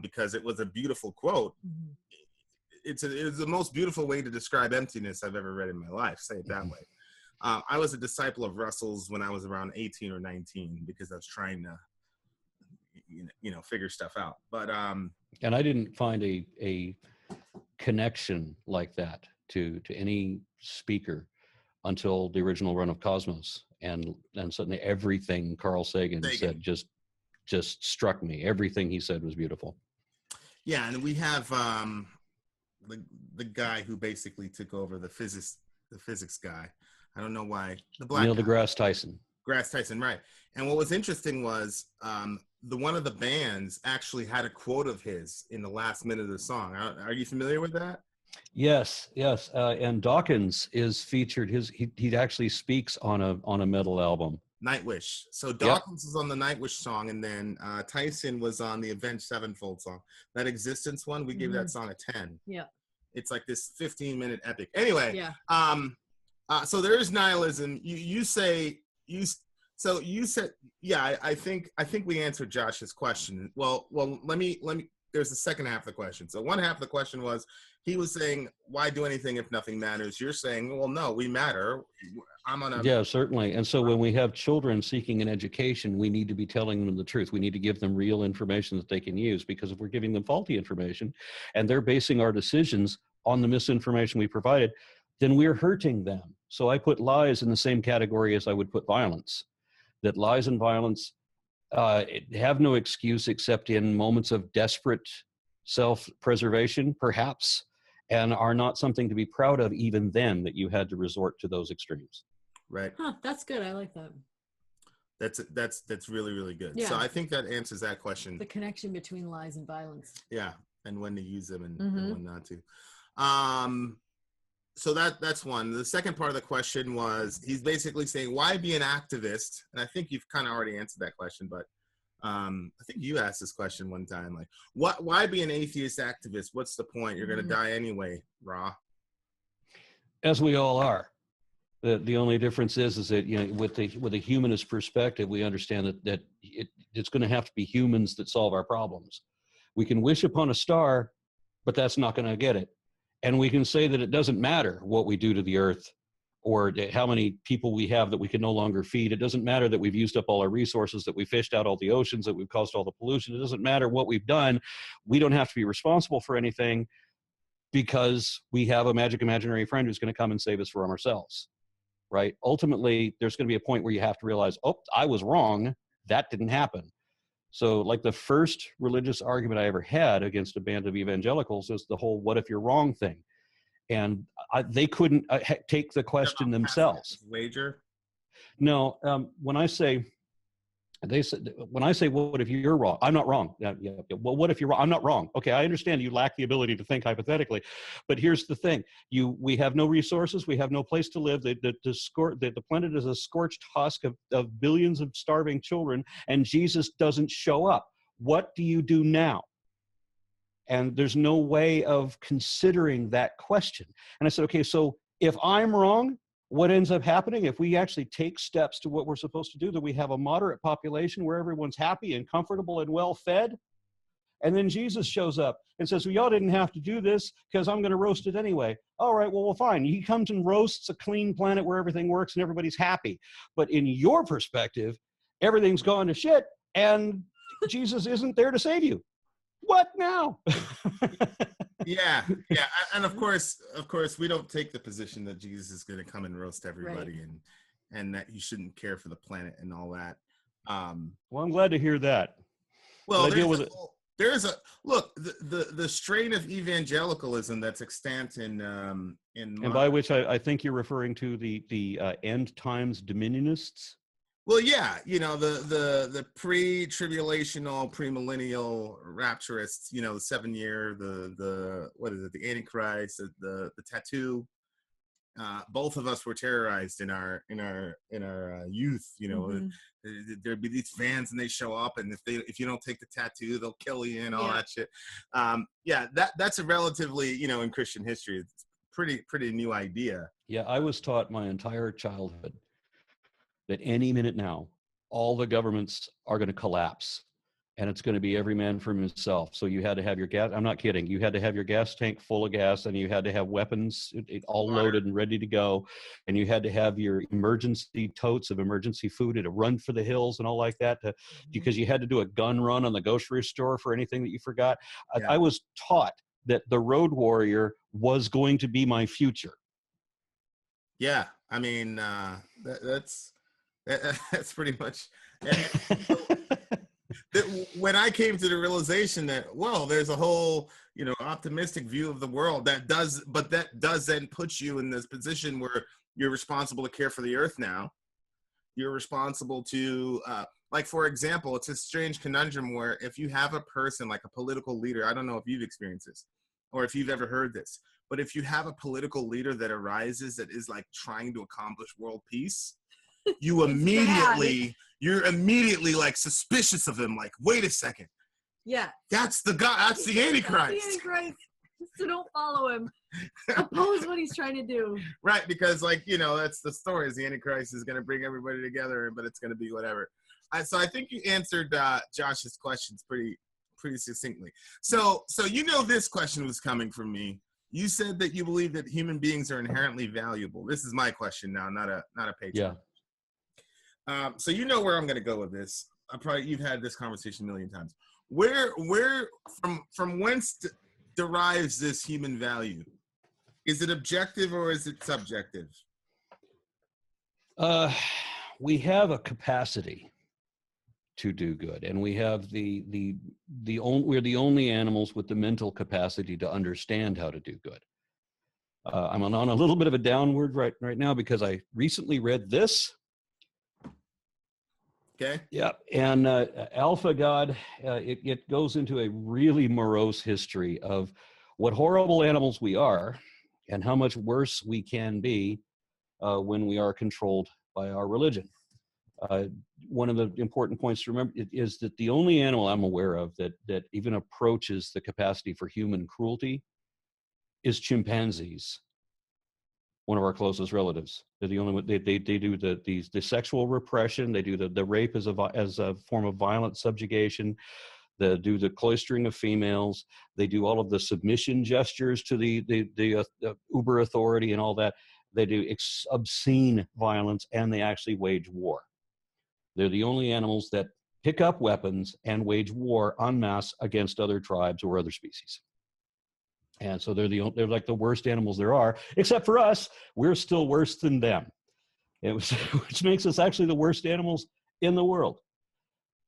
because it was a beautiful quote. Mm-hmm. It's the most beautiful way to describe emptiness I've ever read in my life, say it that way. I was a disciple of Russell's when I was around 18 or 19 because I was trying to figure stuff out. But and I didn't find a connection like that to any speaker until the original run of Cosmos, and suddenly everything Carl Sagan said just struck me. Everything he said was beautiful. Yeah, and we have the guy who basically took over the physics guy. I don't know why. The black Neil deGrasse Tyson. Grass Tyson, right. And what was interesting was one of the bands actually had a quote of his in the last minute of the song. Are you familiar with that? Yes, yes. And Dawkins is featured. He actually speaks on a metal album. Nightwish. So Yep. Dawkins is on the Nightwish song, and then Tyson was on the Avenged Sevenfold song. That Existence one, we gave that song a 10. Yeah. It's like this 15-minute epic. Anyway, Yeah. So there is nihilism. You said, yeah. I think we answered Josh's question. Well, let me. There's the second half of the question. So one half of the question was, he was saying, why do anything if nothing matters? You're saying, well, no, we matter. Yeah, certainly. And so when we have children seeking an education, we need to be telling them the truth. We need to give them real information that they can use, because if we're giving them faulty information and they're basing our decisions on the misinformation we provided, then we're hurting them. So I put lies in the same category as I would put violence. That lies and violence have no excuse except in moments of desperate self-preservation, perhaps, and are not something to be proud of even then, that you had to resort to those extremes. Right. Huh, that's good. I like that. That's really, really good. Yeah. So I think that answers that question. The connection between lies and violence. Yeah, and when to use them and when not to. So that's one. The second part of the question was, he's basically saying, why be an activist? And I think you've kind of already answered that question, but I think you asked this question one time, like, why be an atheist activist? What's the point? You're going to die anyway, Ra. As we all are. The only difference is that, you know, with a humanist perspective, we understand that it's going to have to be humans that solve our problems. We can wish upon a star, but that's not going to get it. And we can say that it doesn't matter what we do to the earth or how many people we have that we can no longer feed. It doesn't matter that we've used up all our resources, that we fished out all the oceans, that we've caused all the pollution. It doesn't matter what we've done. We don't have to be responsible for anything, because we have a magic imaginary friend who's going to come and save us from ourselves, right? Ultimately, there's going to be a point where you have to realize, oh, I was wrong. That didn't happen. So like the first religious argument I ever had against a band of evangelicals is the whole "what if you're wrong" thing. And they couldn't take the question themselves. Wager? No, when I say, what if you're wrong? I'm not wrong. Yeah. Well, what if you're wrong? I'm not wrong. Okay, I understand you lack the ability to think hypothetically, but here's the thing: we have no resources, we have no place to live. The planet is a scorched husk of billions of starving children, and Jesus doesn't show up. What do you do now? And there's no way of considering that question. And I said, okay, so if I'm wrong, what ends up happening if we actually take steps to what we're supposed to do, that we have a moderate population where everyone's happy and comfortable and well fed? And then Jesus shows up and says, well, y'all didn't have to do this because I'm going to roast it anyway. All right, well, fine. He comes and roasts a clean planet where everything works and everybody's happy. But in your perspective, everything's gone to shit and Jesus isn't there to save you. What now? yeah. And of course, we don't take the position that Jesus is going to come and roast everybody, right, and that you shouldn't care for the planet and all that. Well, I'm glad to hear that. Well, there's the strain of evangelicalism that's extant in and by which I think you're referring to the end times dominionists. Well, yeah, you know, the pre-tribulational, premillennial rapturists, you know, the 7-year, the what is it, the Antichrist, the tattoo. Both of us were terrorized in our youth. You know, there'd be these fans and they show up, and if you don't take the tattoo, they'll kill you and all that shit. That's a relatively, you know, in Christian history, it's pretty new idea. Yeah, I was taught my entire childhood that any minute now, all the governments are going to collapse, and it's going to be every man for himself. So you had to have your gas. I'm not kidding. You had to have your gas tank full of gas, and you had to have weapons all loaded and ready to go. And you had to have your emergency totes of emergency food to run for the hills and all like that, because you had to do a gun run on the grocery store for anything that you forgot. Yeah. I was taught that the road warrior was going to be my future. Yeah. I mean, that's pretty much. When I came to the realization that, well, there's a whole, you know, optimistic view of the world that does then put you in this position where you're responsible to care for the earth now. You're responsible to, like, for example, it's a strange conundrum where if you have a person like a political leader, I don't know if you've experienced this or if you've ever heard this, But if you have a political leader that arises that is like trying to accomplish world peace, you're immediately like suspicious of him. Like, wait a second. Yeah. That's the guy. That's the Antichrist. That's the Antichrist. So don't follow him. Oppose what he's trying to do. Right, because like, you know, that's the story. Is the Antichrist is going to bring everybody together, but it's going to be whatever. So I think you answered Josh's questions pretty succinctly. So you know this question was coming from me. You said that you believe that human beings are inherently valuable. This is my question now, not a patron. Yeah. So you know where I'm going to go with this. You've had this conversation a million times. Where from whence derives this human value? Is it objective or is it subjective? We have a capacity to do good, and we have we're the only animals with the mental capacity to understand how to do good. I'm on a little bit of a downward right now because I recently read this. Okay. Yeah, and Alpha God, it goes into a really morose history of what horrible animals we are and how much worse we can be when we are controlled by our religion. One of the important points to remember is that the only animal I'm aware of that even approaches the capacity for human cruelty is chimpanzees, one of our closest relatives. They're the only one. They do the sexual repression. They do the rape as a form of violent subjugation. They do the cloistering of females. They do all of the submission gestures to the uber authority and all that. They do obscene violence, and they actually wage war. They're the only animals that pick up weapons and wage war en masse against other tribes or other species. And so they're like the worst animals there are, except for us. We're still worse than them, which makes us actually the worst animals in the world.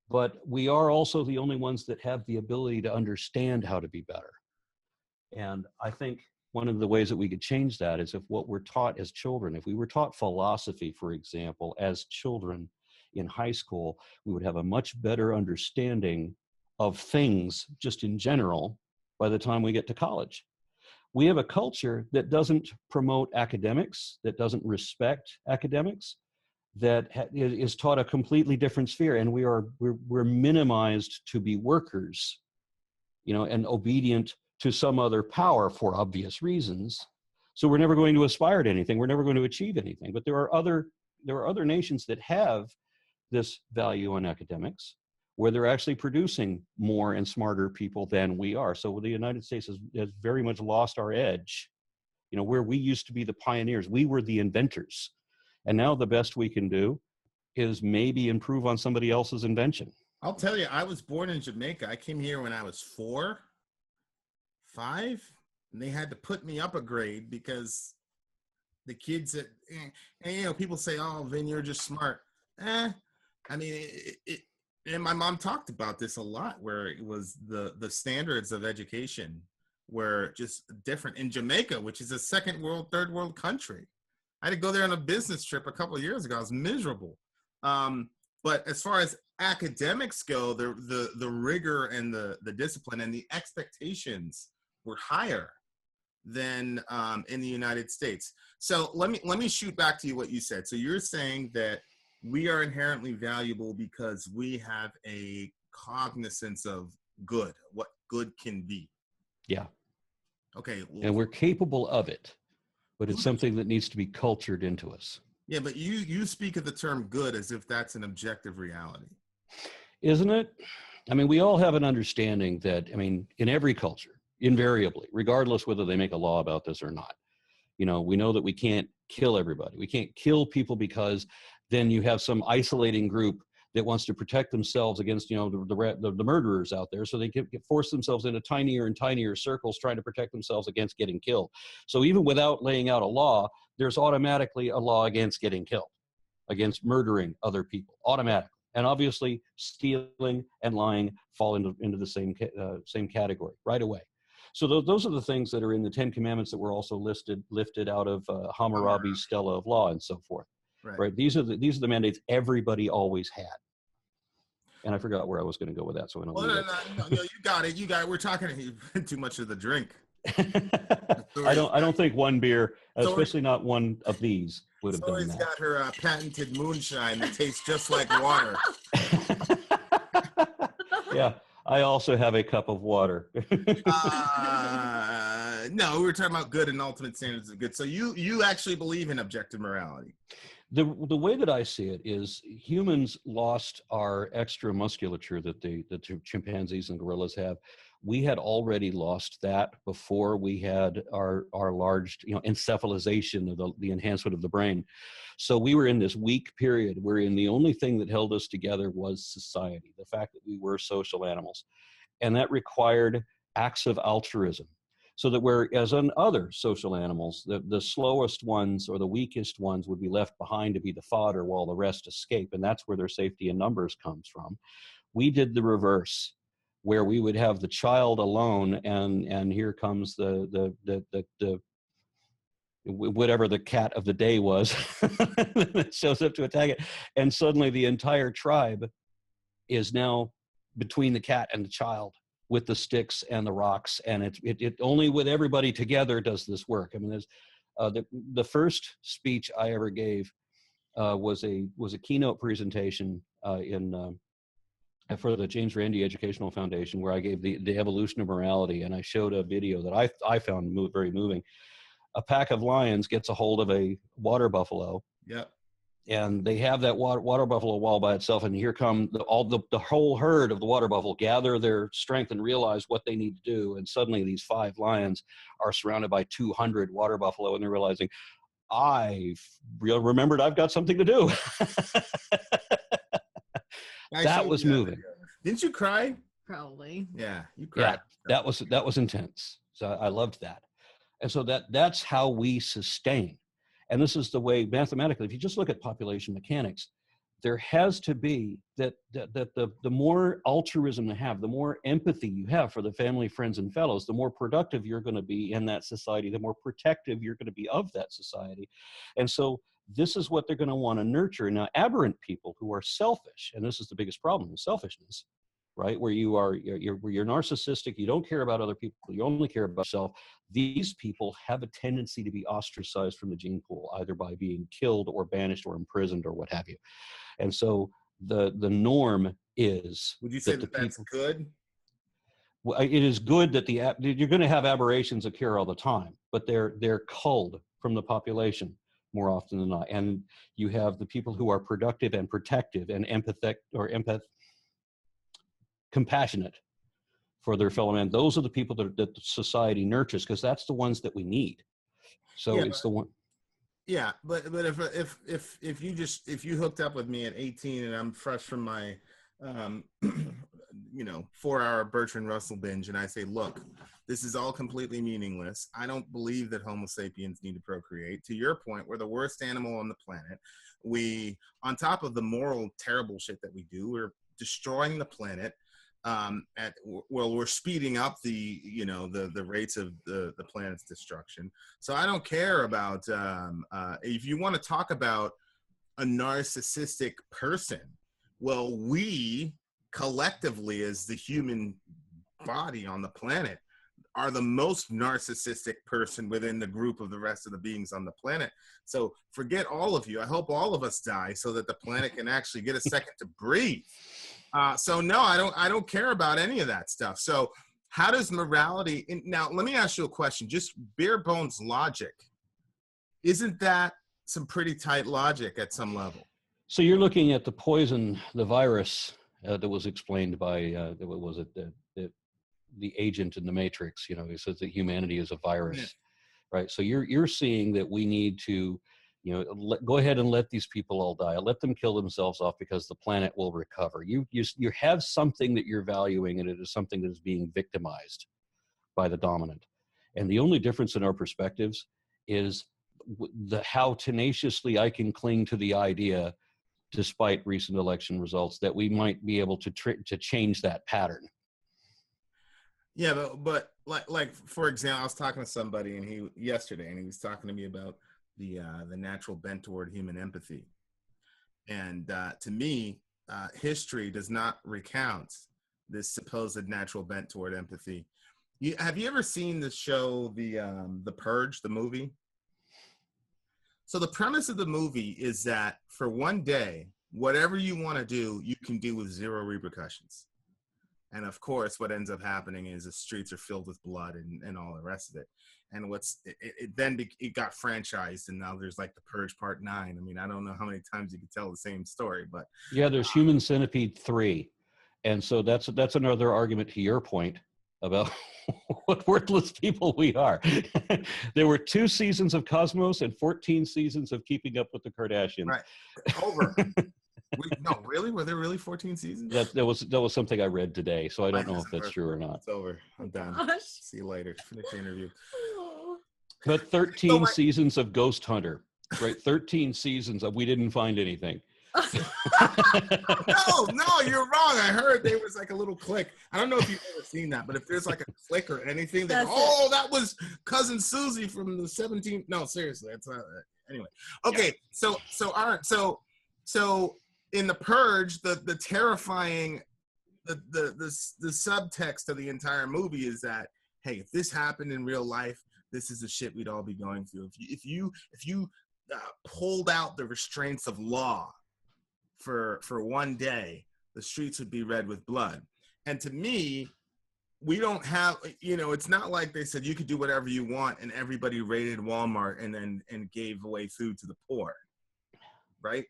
But we are also the only ones that have the ability to understand how to be better. And I think one of the ways that we could change that is if what we're taught as children, if we were taught philosophy, for example, as children in high school, we would have a much better understanding of things just in general by the time we get to college. We have a culture that doesn't promote academics, that doesn't respect academics, that is taught a completely different sphere, and we're minimized to be workers, you know, and obedient to some other power for obvious reasons. So we're never going to aspire to anything. We're never going to achieve anything. But there are other nations that have this value on academics, where they're actually producing more and smarter people than we are. So the United States has very much lost our edge, you know, where we used to be the pioneers. We were the inventors. And now the best we can do is maybe improve on somebody else's invention. I'll tell you, I was born in Jamaica. I came here when I was 4, 5, and they had to put me up a grade because the kids that, and you know, people say, oh, Vin, you're just smart. I mean, and my mom talked about this a lot, where it was the standards of education were just different in Jamaica, which is a third world country. I had to go there on a business trip a couple of years ago. I was miserable. But as far as academics go, the rigor and the discipline and the expectations were higher than in the United States. So let me shoot back to you what you said. So you're saying that we are inherently valuable because we have a cognizance of good, what good can be. Yeah. Okay. Well, and we're capable of it, but it's something that needs to be cultured into us. Yeah, but you speak of the term good as if that's an objective reality. Isn't it? I mean, we all have an understanding that, I mean, in every culture, invariably, regardless whether they make a law about this or not, you know, we know that we can't kill everybody. We can't kill people because then you have some isolating group that wants to protect themselves against, you know, the murderers out there. So they force themselves into tinier and tinier circles trying to protect themselves against getting killed. So even without laying out a law, there's automatically a law against getting killed, against murdering other people, automatically. And obviously stealing and lying fall into the same category right away. So those are the things that are in the 10 Commandments that were also lifted out of Hammurabi's Stela of Law and so forth. Right. These are the mandates everybody always had. And I forgot where I was going to go with that. So I don't. Well, no, you got it. We're talking too much of the drink. I don't think one beer, especially not one of these, would have done Sori's that. got her patented moonshine that tastes just like water. Yeah, I also have a cup of water. No, we were talking about good and ultimate standards of good. So you actually believe in objective morality? The way that I see it is humans lost our extra musculature that the chimpanzees and gorillas have. We had already lost that before we had our large, encephalization of the enhancement of the brain. So we were in this weak period wherein the only thing that held us together was society, the fact that we were social animals. And that required acts of altruism. So that whereas on other social animals, the slowest ones or the weakest ones would be left behind to be the fodder while the rest escape. And that's where their safety in numbers comes from. We did the reverse, where we would have the child alone, and here comes the whatever the cat of the day was that shows up to attack it. And suddenly the entire tribe is now between the cat and the child, with the sticks and the rocks, and it only with everybody together does this work. I mean, there's the first speech I ever gave was a keynote presentation for the James Randi Educational Foundation, where I gave the evolution of morality, and I showed a video that I found very moving. A pack of lions gets a hold of a water buffalo. Yep. And they have that water buffalo wall by itself, and here come the whole herd of the water buffalo gather their strength and realize what they need to do. And suddenly these 5 lions are surrounded by 200 water buffalo, and they're realizing, I've remembered I've got something to do. That was moving. Didn't you cry? Probably. Yeah, you cried. Yeah, that was intense. So I loved that. And so that's how we sustain. And this is the way mathematically, if you just look at population mechanics, there has to be that the more altruism you have, the more empathy you have for the family, friends, and fellows, the more productive you're going to be in that society, the more protective you're going to be of that society. And so this is what they're going to want to nurture. Now, aberrant people who are selfish, and this is the biggest problem, is selfishness, right? Where you're narcissistic, you don't care about other people, you only care about yourself. These people have a tendency to be ostracized from the gene pool, either by being killed or banished or imprisoned or what have you. And so the norm is. Would you say that that's good? Well, it is good that you're going to have aberrations occur all the time, but they're culled from the population more often than not. And you have the people who are productive and protective and compassionate for their fellow man. Those are the people that society nurtures, because that's the ones that we need. So yeah, it's the one. Yeah, but if you hooked up with me at 18 and I'm fresh from my 4-hour Bertrand Russell binge, and I say, look, this is all completely meaningless. I don't believe that Homo sapiens need to procreate. To your point, we're the worst animal on the planet. We, on top of the moral terrible shit that we do, we're destroying the planet. We're speeding up the rates of the planet's destruction. So I don't care about if you want to talk about a narcissistic person. Well, we collectively, as the human body on the planet, are the most narcissistic person within the group of the rest of the beings on the planet. So forget all of you. I hope all of us die so that the planet can actually get a second to breathe. So no, I don't care about any of that stuff. So how does morality, now let me ask you a question, just bare bones logic. Isn't that some pretty tight logic at some level? So you're looking at the poison, the virus that was explained by, the agent in the Matrix, he says that humanity is a virus, right? So you're seeing that we need to, go ahead and let these people all die. Let them kill themselves off because the planet will recover. You have something that you're valuing, and it is something that is being victimized by the dominant. And the only difference in our perspectives is how tenaciously I can cling to the idea, despite recent election results, that we might be able to change that pattern. Yeah, but like for example, I was talking to somebody yesterday, and he was talking to me about the natural bent toward human empathy. And to me, history does not recount this supposed natural bent toward empathy. Have you ever seen the show, The Purge, the movie? So the premise of the movie is that for one day, whatever you want to do, you can do with zero repercussions. And of course, what ends up happening is the streets are filled with blood and all the rest of it. And it got franchised, and now there's like The Purge Part 9. I mean, I don't know how many times you could tell the same story, but yeah, there's Human Centipede 3, and so that's another argument to your point about what worthless people we are. There were 2 seasons of Cosmos and 14 seasons of Keeping Up with the Kardashians. Right, over. No, really? Were there really 14 seasons? That was something I read today, so I don't know if that's true or not. It's over. I'm done. Gosh. See you later. Finish the interview. But 13 seasons of Ghost Hunter, right? 13 seasons of We Didn't Find Anything. No, you're wrong. I heard there was like a little click. I don't know if you've ever seen that, but if there's like a click or anything, that was Cousin Susie from the 17th. No, seriously, that's not. Anyway, okay. So Aron, so in The Purge, the terrifying, the subtext of the entire movie is that, hey, if this happened in real life, this is the shit we'd all be going through. If you pulled out the restraints of law for one day, the streets would be red with blood. And to me, we don't have, it's not like they said you could do whatever you want and everybody raided Walmart and gave away food to the poor, right?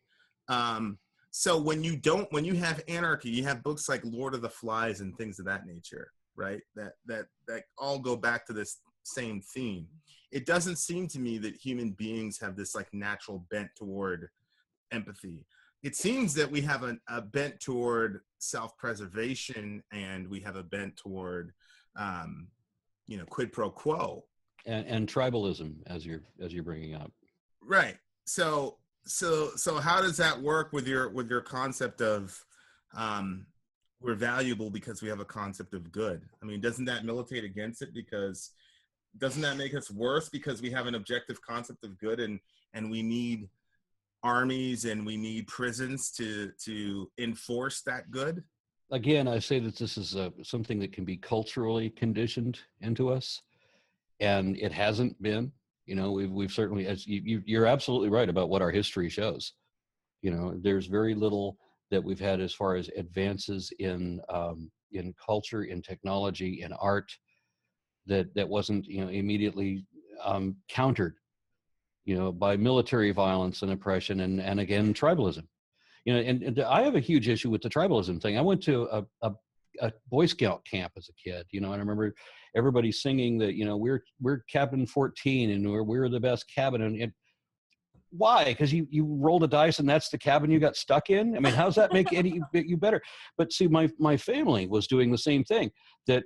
So when you have anarchy, you have books like Lord of the Flies and things of that nature, right? That all go back to this same theme. It doesn't seem to me that human beings have this like natural bent toward empathy. It seems that we have a bent toward self-preservation, and we have a bent toward, quid pro quo and tribalism, as you're bringing up. Right. So how does that work with your concept of we're valuable because we have a concept of good? I mean, doesn't that militate against it? Because doesn't that make us worse because we have an objective concept of good, and we need armies and we need prisons to enforce that good? Again, I say that this is something that can be culturally conditioned into us, and it hasn't been. We've certainly, as you're absolutely right about what our history shows. There's very little that we've had as far as advances in culture, in technology, in art that wasn't immediately countered by military violence and oppression and again tribalism. And I have a huge issue with the tribalism thing. I went to a Boy Scout camp as a kid, and I remember everybody singing that we're cabin 14 and we're the best cabin. And why? Because you rolled a dice and that's the cabin you got stuck in? I mean, how's that make you better? But see, my family was doing the same thing, that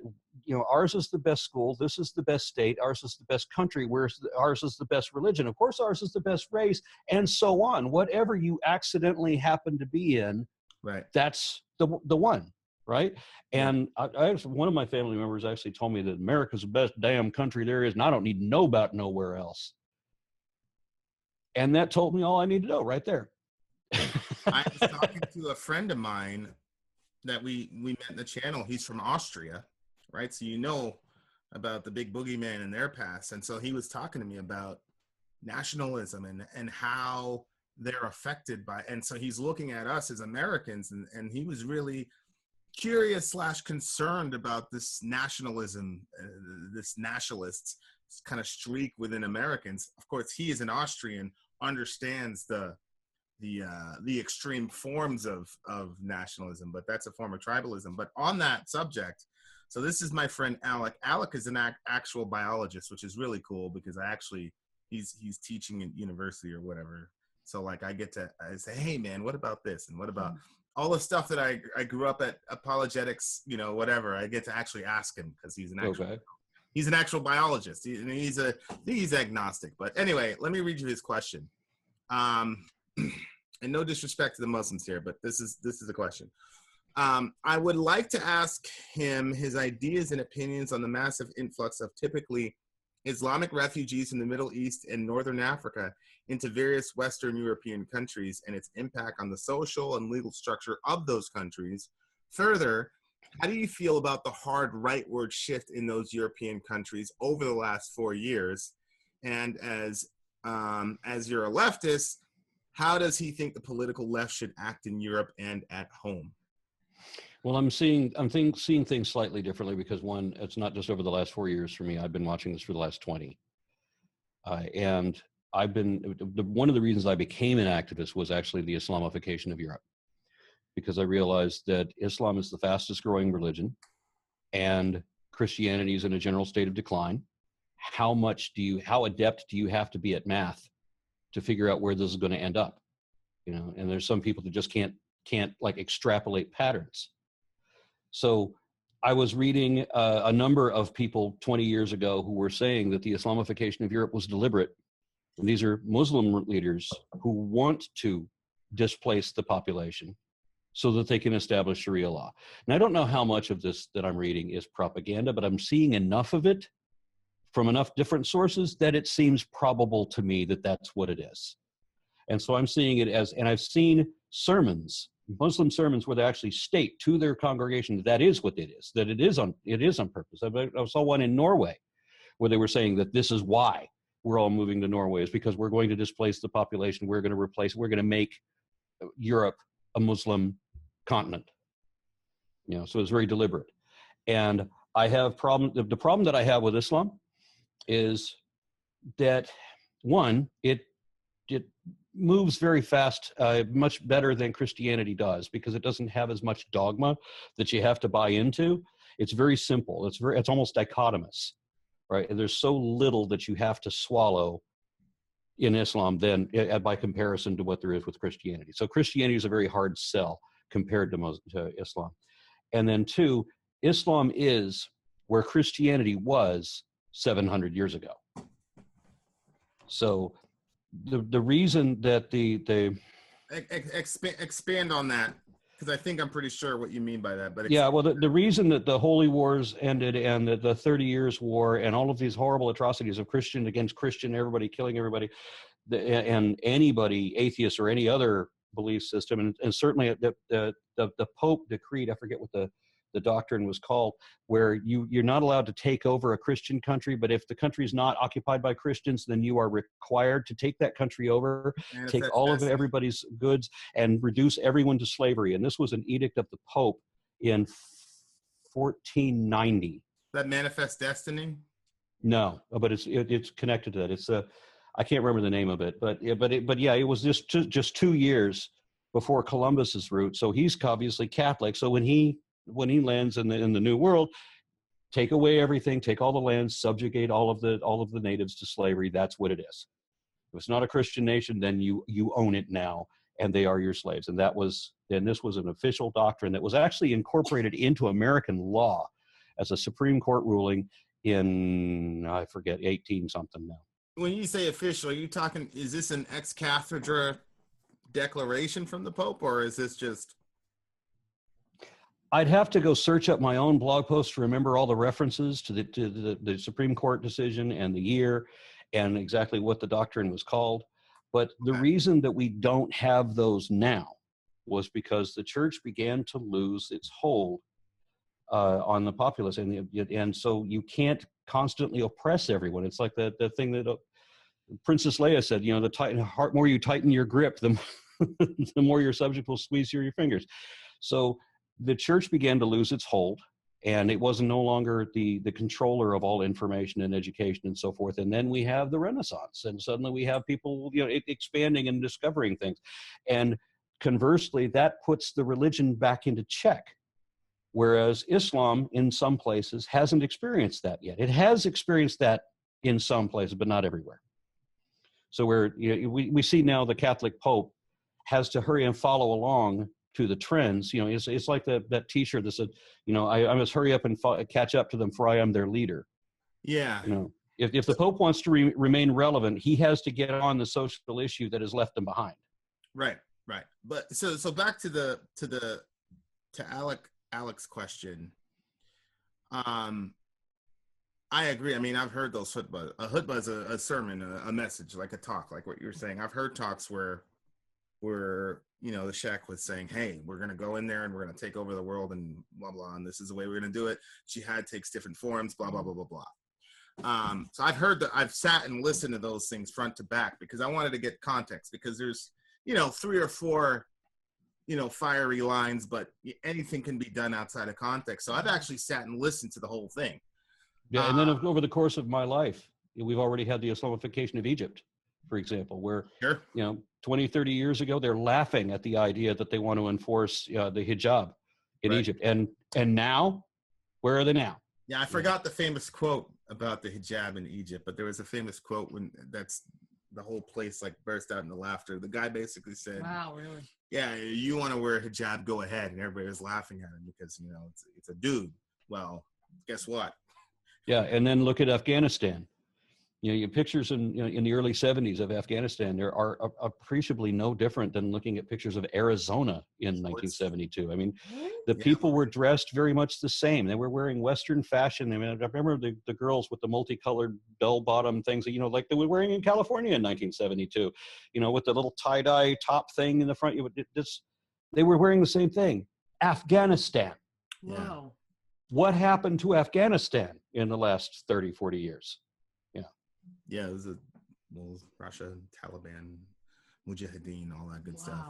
ours is the best school, this is the best state, ours is the best country, ours is the best religion, of course ours is the best race, and so on. Whatever you accidentally happen to be in, right, that's the one, right? And I one of my family members actually told me that America's the best damn country there is, and I don't need to know about nowhere else. And that told me all I need to know right there. I was talking to a friend of mine that we met in the channel. He's from Austria, right? So about the big boogeyman in their past. And so he was talking to me about nationalism and how they're affected by, and so he's looking at us as Americans, and he was really curious / concerned about this nationalism, this nationalist kind of streak within Americans. Of course, he is an Austrian, understands the extreme forms of nationalism, but that's a form of tribalism. But on that subject, so this is my friend Alec. Alec is an actual biologist, which is really cool because he's teaching at university or whatever. So like I say, hey man, what about this? And what about all the stuff that I grew up at apologetics, whatever. I get to actually ask him because he's an actual biologist. He's agnostic. But anyway, let me read you his question. And no disrespect to the Muslims here, but this is the question. I would like to ask him his ideas and opinions on the massive influx of typically Islamic refugees from the Middle East and Northern Africa into various Western European countries and its impact on the social and legal structure of those countries. Further, How do you feel about the hard rightward shift in those European countries over the last 4 years? And as you're a leftist, how does he think the political left should act in Europe and at home? Well, I'm seeing things slightly differently because one, it's not just over the last 4 years for me. I've been watching this for the last 20. And one of the reasons I became an activist was actually the Islamification of Europe, because I realized that Islam is the fastest growing religion and Christianity is in a general state of decline. How adept do you have to be at math to figure out where this is going to end up? And there's some people that just can't like extrapolate patterns. So I was reading a number of people 20 years ago who were saying that the Islamification of Europe was deliberate. And these are Muslim leaders who want to displace the population so that they can establish Sharia law. And I don't know how much of this that I'm reading is propaganda, but I'm seeing enough of it from enough different sources that it seems probable to me that that's what it is. And so I'm seeing it as, and I've seen sermons, Muslim sermons, where they actually state to their congregation that is what it is, that it is on purpose. I saw one in Norway where they were saying that this is why we're all moving to Norway, is because we're going to displace the population. We're going to make Europe a Muslim continent. So it's very deliberate. And I have the problem that I have with Islam is that, one, it moves very fast, much better than Christianity does, because it doesn't have as much dogma that you have to buy into. It's very simple. It's almost dichotomous, right? And there's so little that you have to swallow in Islam then by comparison to what there is with Christianity. So Christianity is a very hard sell compared to Islam. And then two, Islam is where Christianity was 700 years ago. So the reason that expand on that, because I think I'm pretty sure what you mean by that. But yeah, well, the reason that the Holy Wars ended and the 30 Years War and all of these horrible atrocities of Christian against Christian, everybody killing everybody, and anybody, atheist or any other belief system, and certainly the Pope decreed, I forget what the doctrine was called, where you're not allowed to take over a Christian country, but if the country is not occupied by Christians, then you are required to take that country over, take all of everybody's goods, and reduce everyone to slavery. And this was an edict of the Pope in 1490. That Manifest Destiny? No, but it's connected to that. It's I can't remember the name of it, but yeah, it was just 2 years before Columbus's route. So he's obviously Catholic. So when he lands in the New World, take away everything, take all the land, subjugate all of the natives to slavery. That's what it is. If it's not a Christian nation, then you own it now, and they are your slaves. And this was an official doctrine that was actually incorporated into American law as a Supreme Court ruling in, I forget, 18 something now. When you say official, are you talking, is this an ex cathedra declaration from the Pope, or is this just? I'd have to go search up my own blog post to remember all the references to the Supreme Court decision and the year and exactly what the doctrine was called. But the reason that we don't have those now was because the church began to lose its hold on the populace. And so you can't constantly oppress everyone. It's like the thing that Princess Leia said, the more you tighten your grip, the more your subject will squeeze through your fingers. So the church began to lose its hold, and it was no longer the controller of all information and education and so forth. And then we have the Renaissance, and suddenly we have people, expanding and discovering things. And conversely, that puts the religion back into check. Whereas Islam, in some places, hasn't experienced that yet. It has experienced that in some places, but not everywhere. So we see now the Catholic Pope has to hurry and follow along to the trends. It's like that T-shirt that said, I must hurry up and catch up to them, for I am their leader. Yeah. If the Pope wants to remain relevant, he has to get on the social issue that has left him behind. Right. But so back to Alex's question. I agree. I mean, I've heard those khutbah. A khutbah is a sermon, a message, like a talk, like what you were saying. I've heard talks where where, you know, the Sheikh was saying, hey, we're going to go in there and we're going to take over the world and blah, blah, and this is the way we're going to do it. Jihad takes different forms, blah, blah, blah, blah, blah. So I've heard that, I've sat and listened to those things front to back because I wanted to get context, because there's, you know, 3 or 4, you know, fiery lines, but anything can be done outside of context. So I've actually sat and listened to the whole thing. Yeah, and then over the course of my life, we've already had the Islamification of Egypt, for example, where, Sure. you know, 20, 30 years ago, they're laughing at the idea that they want to enforce the hijab in Right. Egypt. And now, where are they now? Yeah, I forgot the famous quote about the hijab in Egypt, but there was a famous quote when that's the whole place like burst out into laughter. The guy basically said, Wow, really? yeah, you want to wear a hijab, go ahead. And everybody was laughing at him because, you know, it's a dude. Well, guess what? Yeah, and then look at Afghanistan. You know, your pictures in the early 70s of Afghanistan, there are appreciably no different than looking at pictures of Arizona in 1972. I mean, the people were dressed very much the same. They were wearing Western fashion. I mean, I remember the girls with the multicolored bell-bottom things that, you know, like they were wearing in California in 1972, you know, with the little tie-dye top thing in the front. They were wearing the same thing. Afghanistan. Whoa. What happened to Afghanistan in the last 30, 40 years? Yeah, it was Russia, Taliban, Mujahideen, all that good stuff.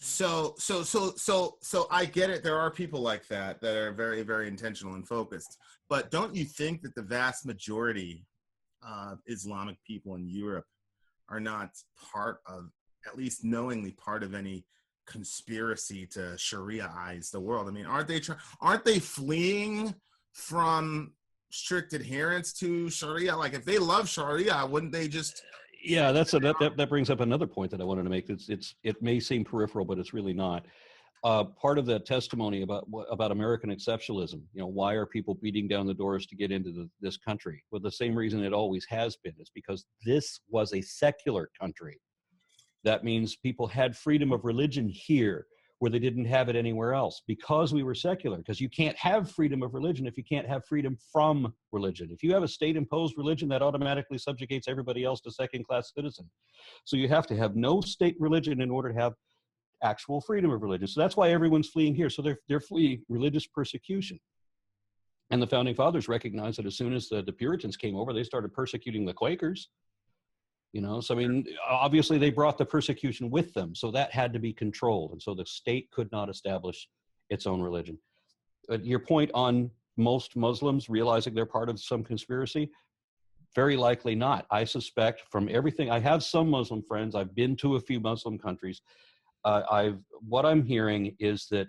So I get it. There are people like that are very, very intentional and focused. But don't you think that the vast majority of Islamic people in Europe are not part of, at least knowingly part of, any conspiracy to Sharia-ize the world? I mean, aren't they fleeing from strict adherence to Sharia? Like, if they love Sharia, wouldn't they just? Yeah, that brings up another point that I wanted to make. It may seem peripheral, but it's really not. Part of the testimony about American exceptionalism, you know, why are people beating down the doors to get into this country? Well, the same reason it always has been. It's because this was a secular country. That means people had freedom of religion here, where they didn't have it anywhere else, because we were secular. Because you can't have freedom of religion if you can't have freedom from religion. If you have a state-imposed religion, that automatically subjugates everybody else to second-class citizen. So you have to have no state religion in order to have actual freedom of religion. So that's why everyone's fleeing here. So they're fleeing religious persecution. And the Founding Fathers recognized that as soon as the Puritans came over, they started persecuting the Quakers. You know, so I mean, obviously they brought the persecution with them, so that had to be controlled, and so the state could not establish its own religion. Your point on most Muslims realizing they're part of some conspiracy, very likely not. I suspect from everything, I have some Muslim friends, I've been to a few Muslim countries, what I'm hearing is that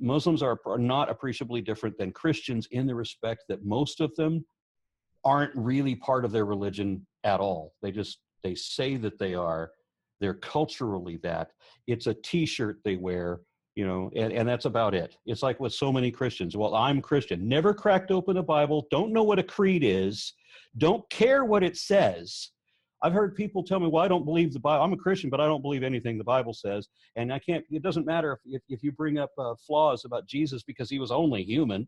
Muslims are not appreciably different than Christians in the respect that most of them aren't really part of their religion at all. They say that they are. They're culturally that. It's a T-shirt they wear, you know, and that's about it. It's like with so many Christians. Well, I'm Christian. Never cracked open a Bible. Don't know what a creed is. Don't care what it says. I've heard people tell me, well, I don't believe the Bible. I'm a Christian, but I don't believe anything the Bible says. And it doesn't matter if you bring up flaws about Jesus because he was only human.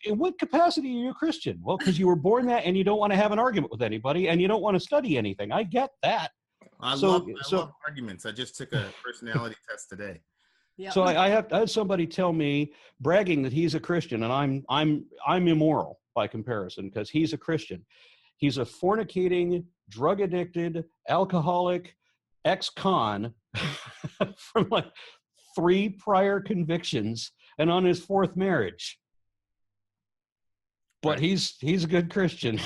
In what capacity are you a Christian? Well, because you were born that and you don't want to have an argument with anybody and you don't want to study anything. I get that. I love arguments. I just took a personality test today. Yep. So I had somebody tell me, bragging that he's a Christian, and I'm immoral by comparison because he's a Christian. He's a fornicating, drug addicted, alcoholic, ex-con from like 3 prior convictions and on his 4th marriage. But he's a good Christian.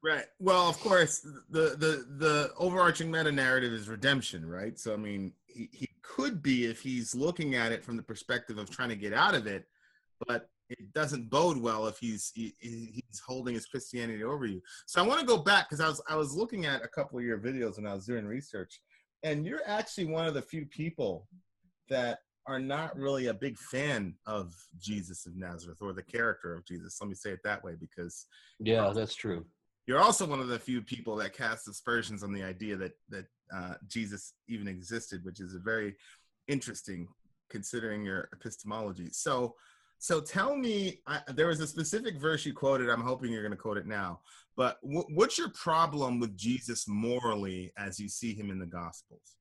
Right. Well, of course, the overarching meta narrative is redemption, right? So, I mean, he could be if he's looking at it from the perspective of trying to get out of it, but it doesn't bode well if he's holding his Christianity over you. So I want to go back because I was looking at a couple of your videos when I was doing research, and you're actually one of the few people that are not really a big fan of Jesus of Nazareth or the character of Jesus. Let me say it that way, because that's true. You're also one of the few people that cast aspersions on the idea that Jesus even existed, which is very interesting considering your epistemology. So So tell me, there was a specific verse you quoted. I'm hoping you're going to quote it now. But what's your problem with Jesus morally as you see him in the Gospels?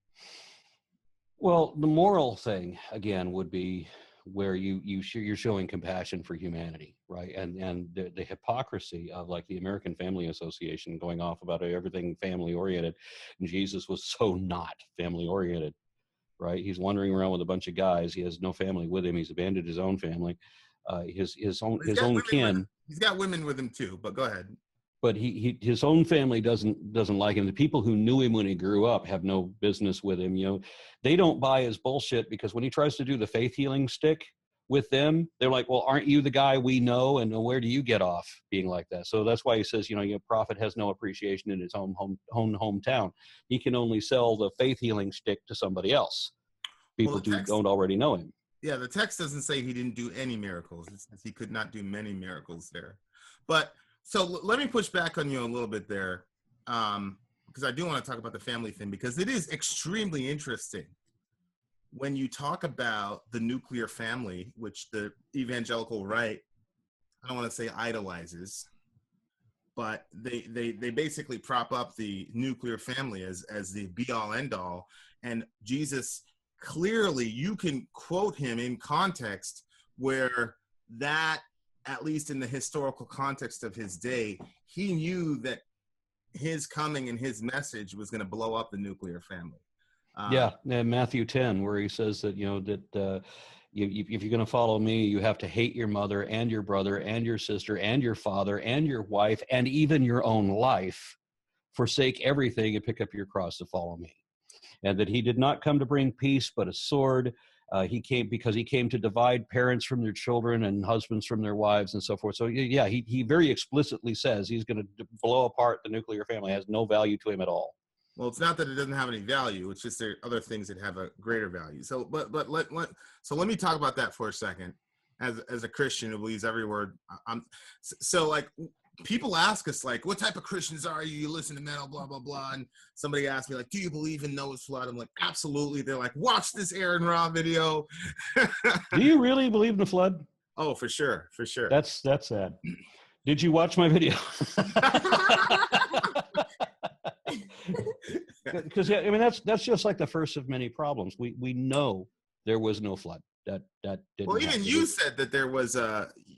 Well, the moral thing, again, would be where you're showing compassion for humanity, right? And the hypocrisy of like the American Family Association going off about everything family oriented, and Jesus was so not family oriented, right? He's wandering around with a bunch of guys. He has no family with him. He's abandoned his own family, his own kin. He's got women with him too. But go ahead. But his own family doesn't like him. The people who knew him when he grew up have no business with him. You know, they don't buy his bullshit, because when he tries to do the faith healing stick with them, they're like, well, aren't you the guy we know? And where do you get off being like that? So that's why he says, you know, your prophet has no appreciation in his own hometown. He can only sell the faith healing stick to somebody else. People don't already know him. Yeah, the text doesn't say he didn't do any miracles. It says he could not do many miracles there. But so let me push back on you a little bit there, because I do want to talk about the family thing, because it is extremely interesting when you talk about the nuclear family, which the evangelical right, I don't want to say idolizes, but they basically prop up the nuclear family as the be-all end-all. And Jesus, clearly, you can quote him in context where that, at least in the historical context of his day, he knew that his coming and his message was going to blow up the nuclear family. Matthew 10, where he says that, you know, that if you're going to follow me, you have to hate your mother and your brother and your sister and your father and your wife and even your own life, forsake everything and pick up your cross to follow me. And that he did not come to bring peace, but a sword. He came to divide parents from their children and husbands from their wives and so forth. So yeah, he very explicitly says he's going to blow apart the nuclear family. It has no value to him at all. Well, it's not that it doesn't have any value. It's just there are other things that have a greater value. So, let me talk about that for a second. As a Christian who believes every word, like, people ask us, like, what type of Christians are you? You listen to metal, blah, blah, blah. And somebody asked me, like, do you believe in Noah's flood? I'm like, absolutely. They're like, watch this Aron Ra video. Do you really believe in the flood? Oh, for sure. For sure. That's sad. Did you watch my video? Because I mean, that's just like the first of many problems. We know there was no flood. That didn't well, even you said that there was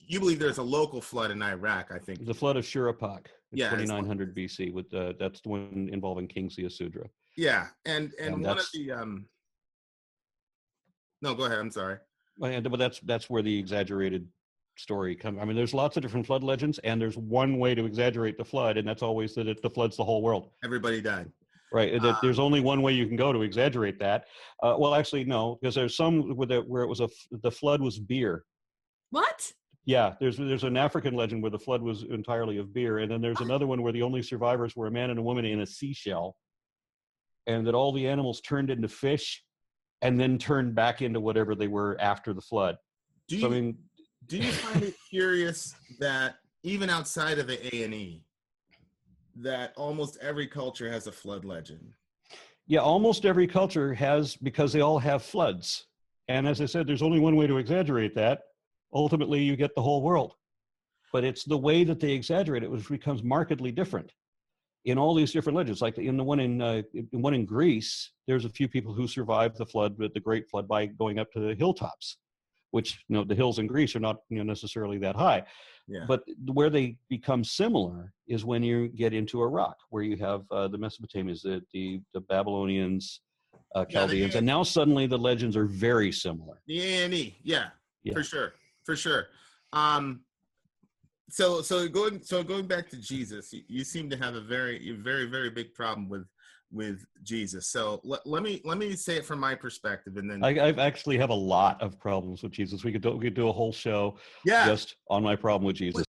you believe there's a local flood in Iraq, I think. The flood of Shurappak in 2900 like, BC. With that's the one involving King Siasudra. Yeah, and one of the no, go ahead. I'm sorry. But that's where the exaggerated story comes. I mean, there's lots of different flood legends, and there's one way to exaggerate the flood, and that's always that the flood's the whole world. Everybody died. Right. There's only one way you can go to exaggerate that. Well, actually, no, because there's some where it was the flood was beer. What? Yeah, there's an African legend where the flood was entirely of beer, and then there's another one where the only survivors were a man and a woman in a seashell, and that all the animals turned into fish, and then turned back into whatever they were after the flood. Do you find it curious that even outside of the A&E, that almost every culture has a flood legend? Yeah, almost every culture has, because they all have floods. And as I said, there's only one way to exaggerate that. Ultimately, you get the whole world. But it's the way that they exaggerate it which becomes markedly different in all these different legends. Like in the one in Greece, there's a few people who survived the flood, the Great Flood, by going up to the hilltops, which, you know, the hills in Greece are not, you know, necessarily that high. Yeah. But where they become similar is when you get into Iraq, where you have the Mesopotamians, the Babylonians, Chaldeans, and now suddenly the legends are very similar. The A&E, yeah, for sure. So going back to Jesus, you seem to have a very, very big problem with Jesus. So let me say it from my perspective, and then I actually have a lot of problems with Jesus. We could do a whole show just on my problem with Jesus.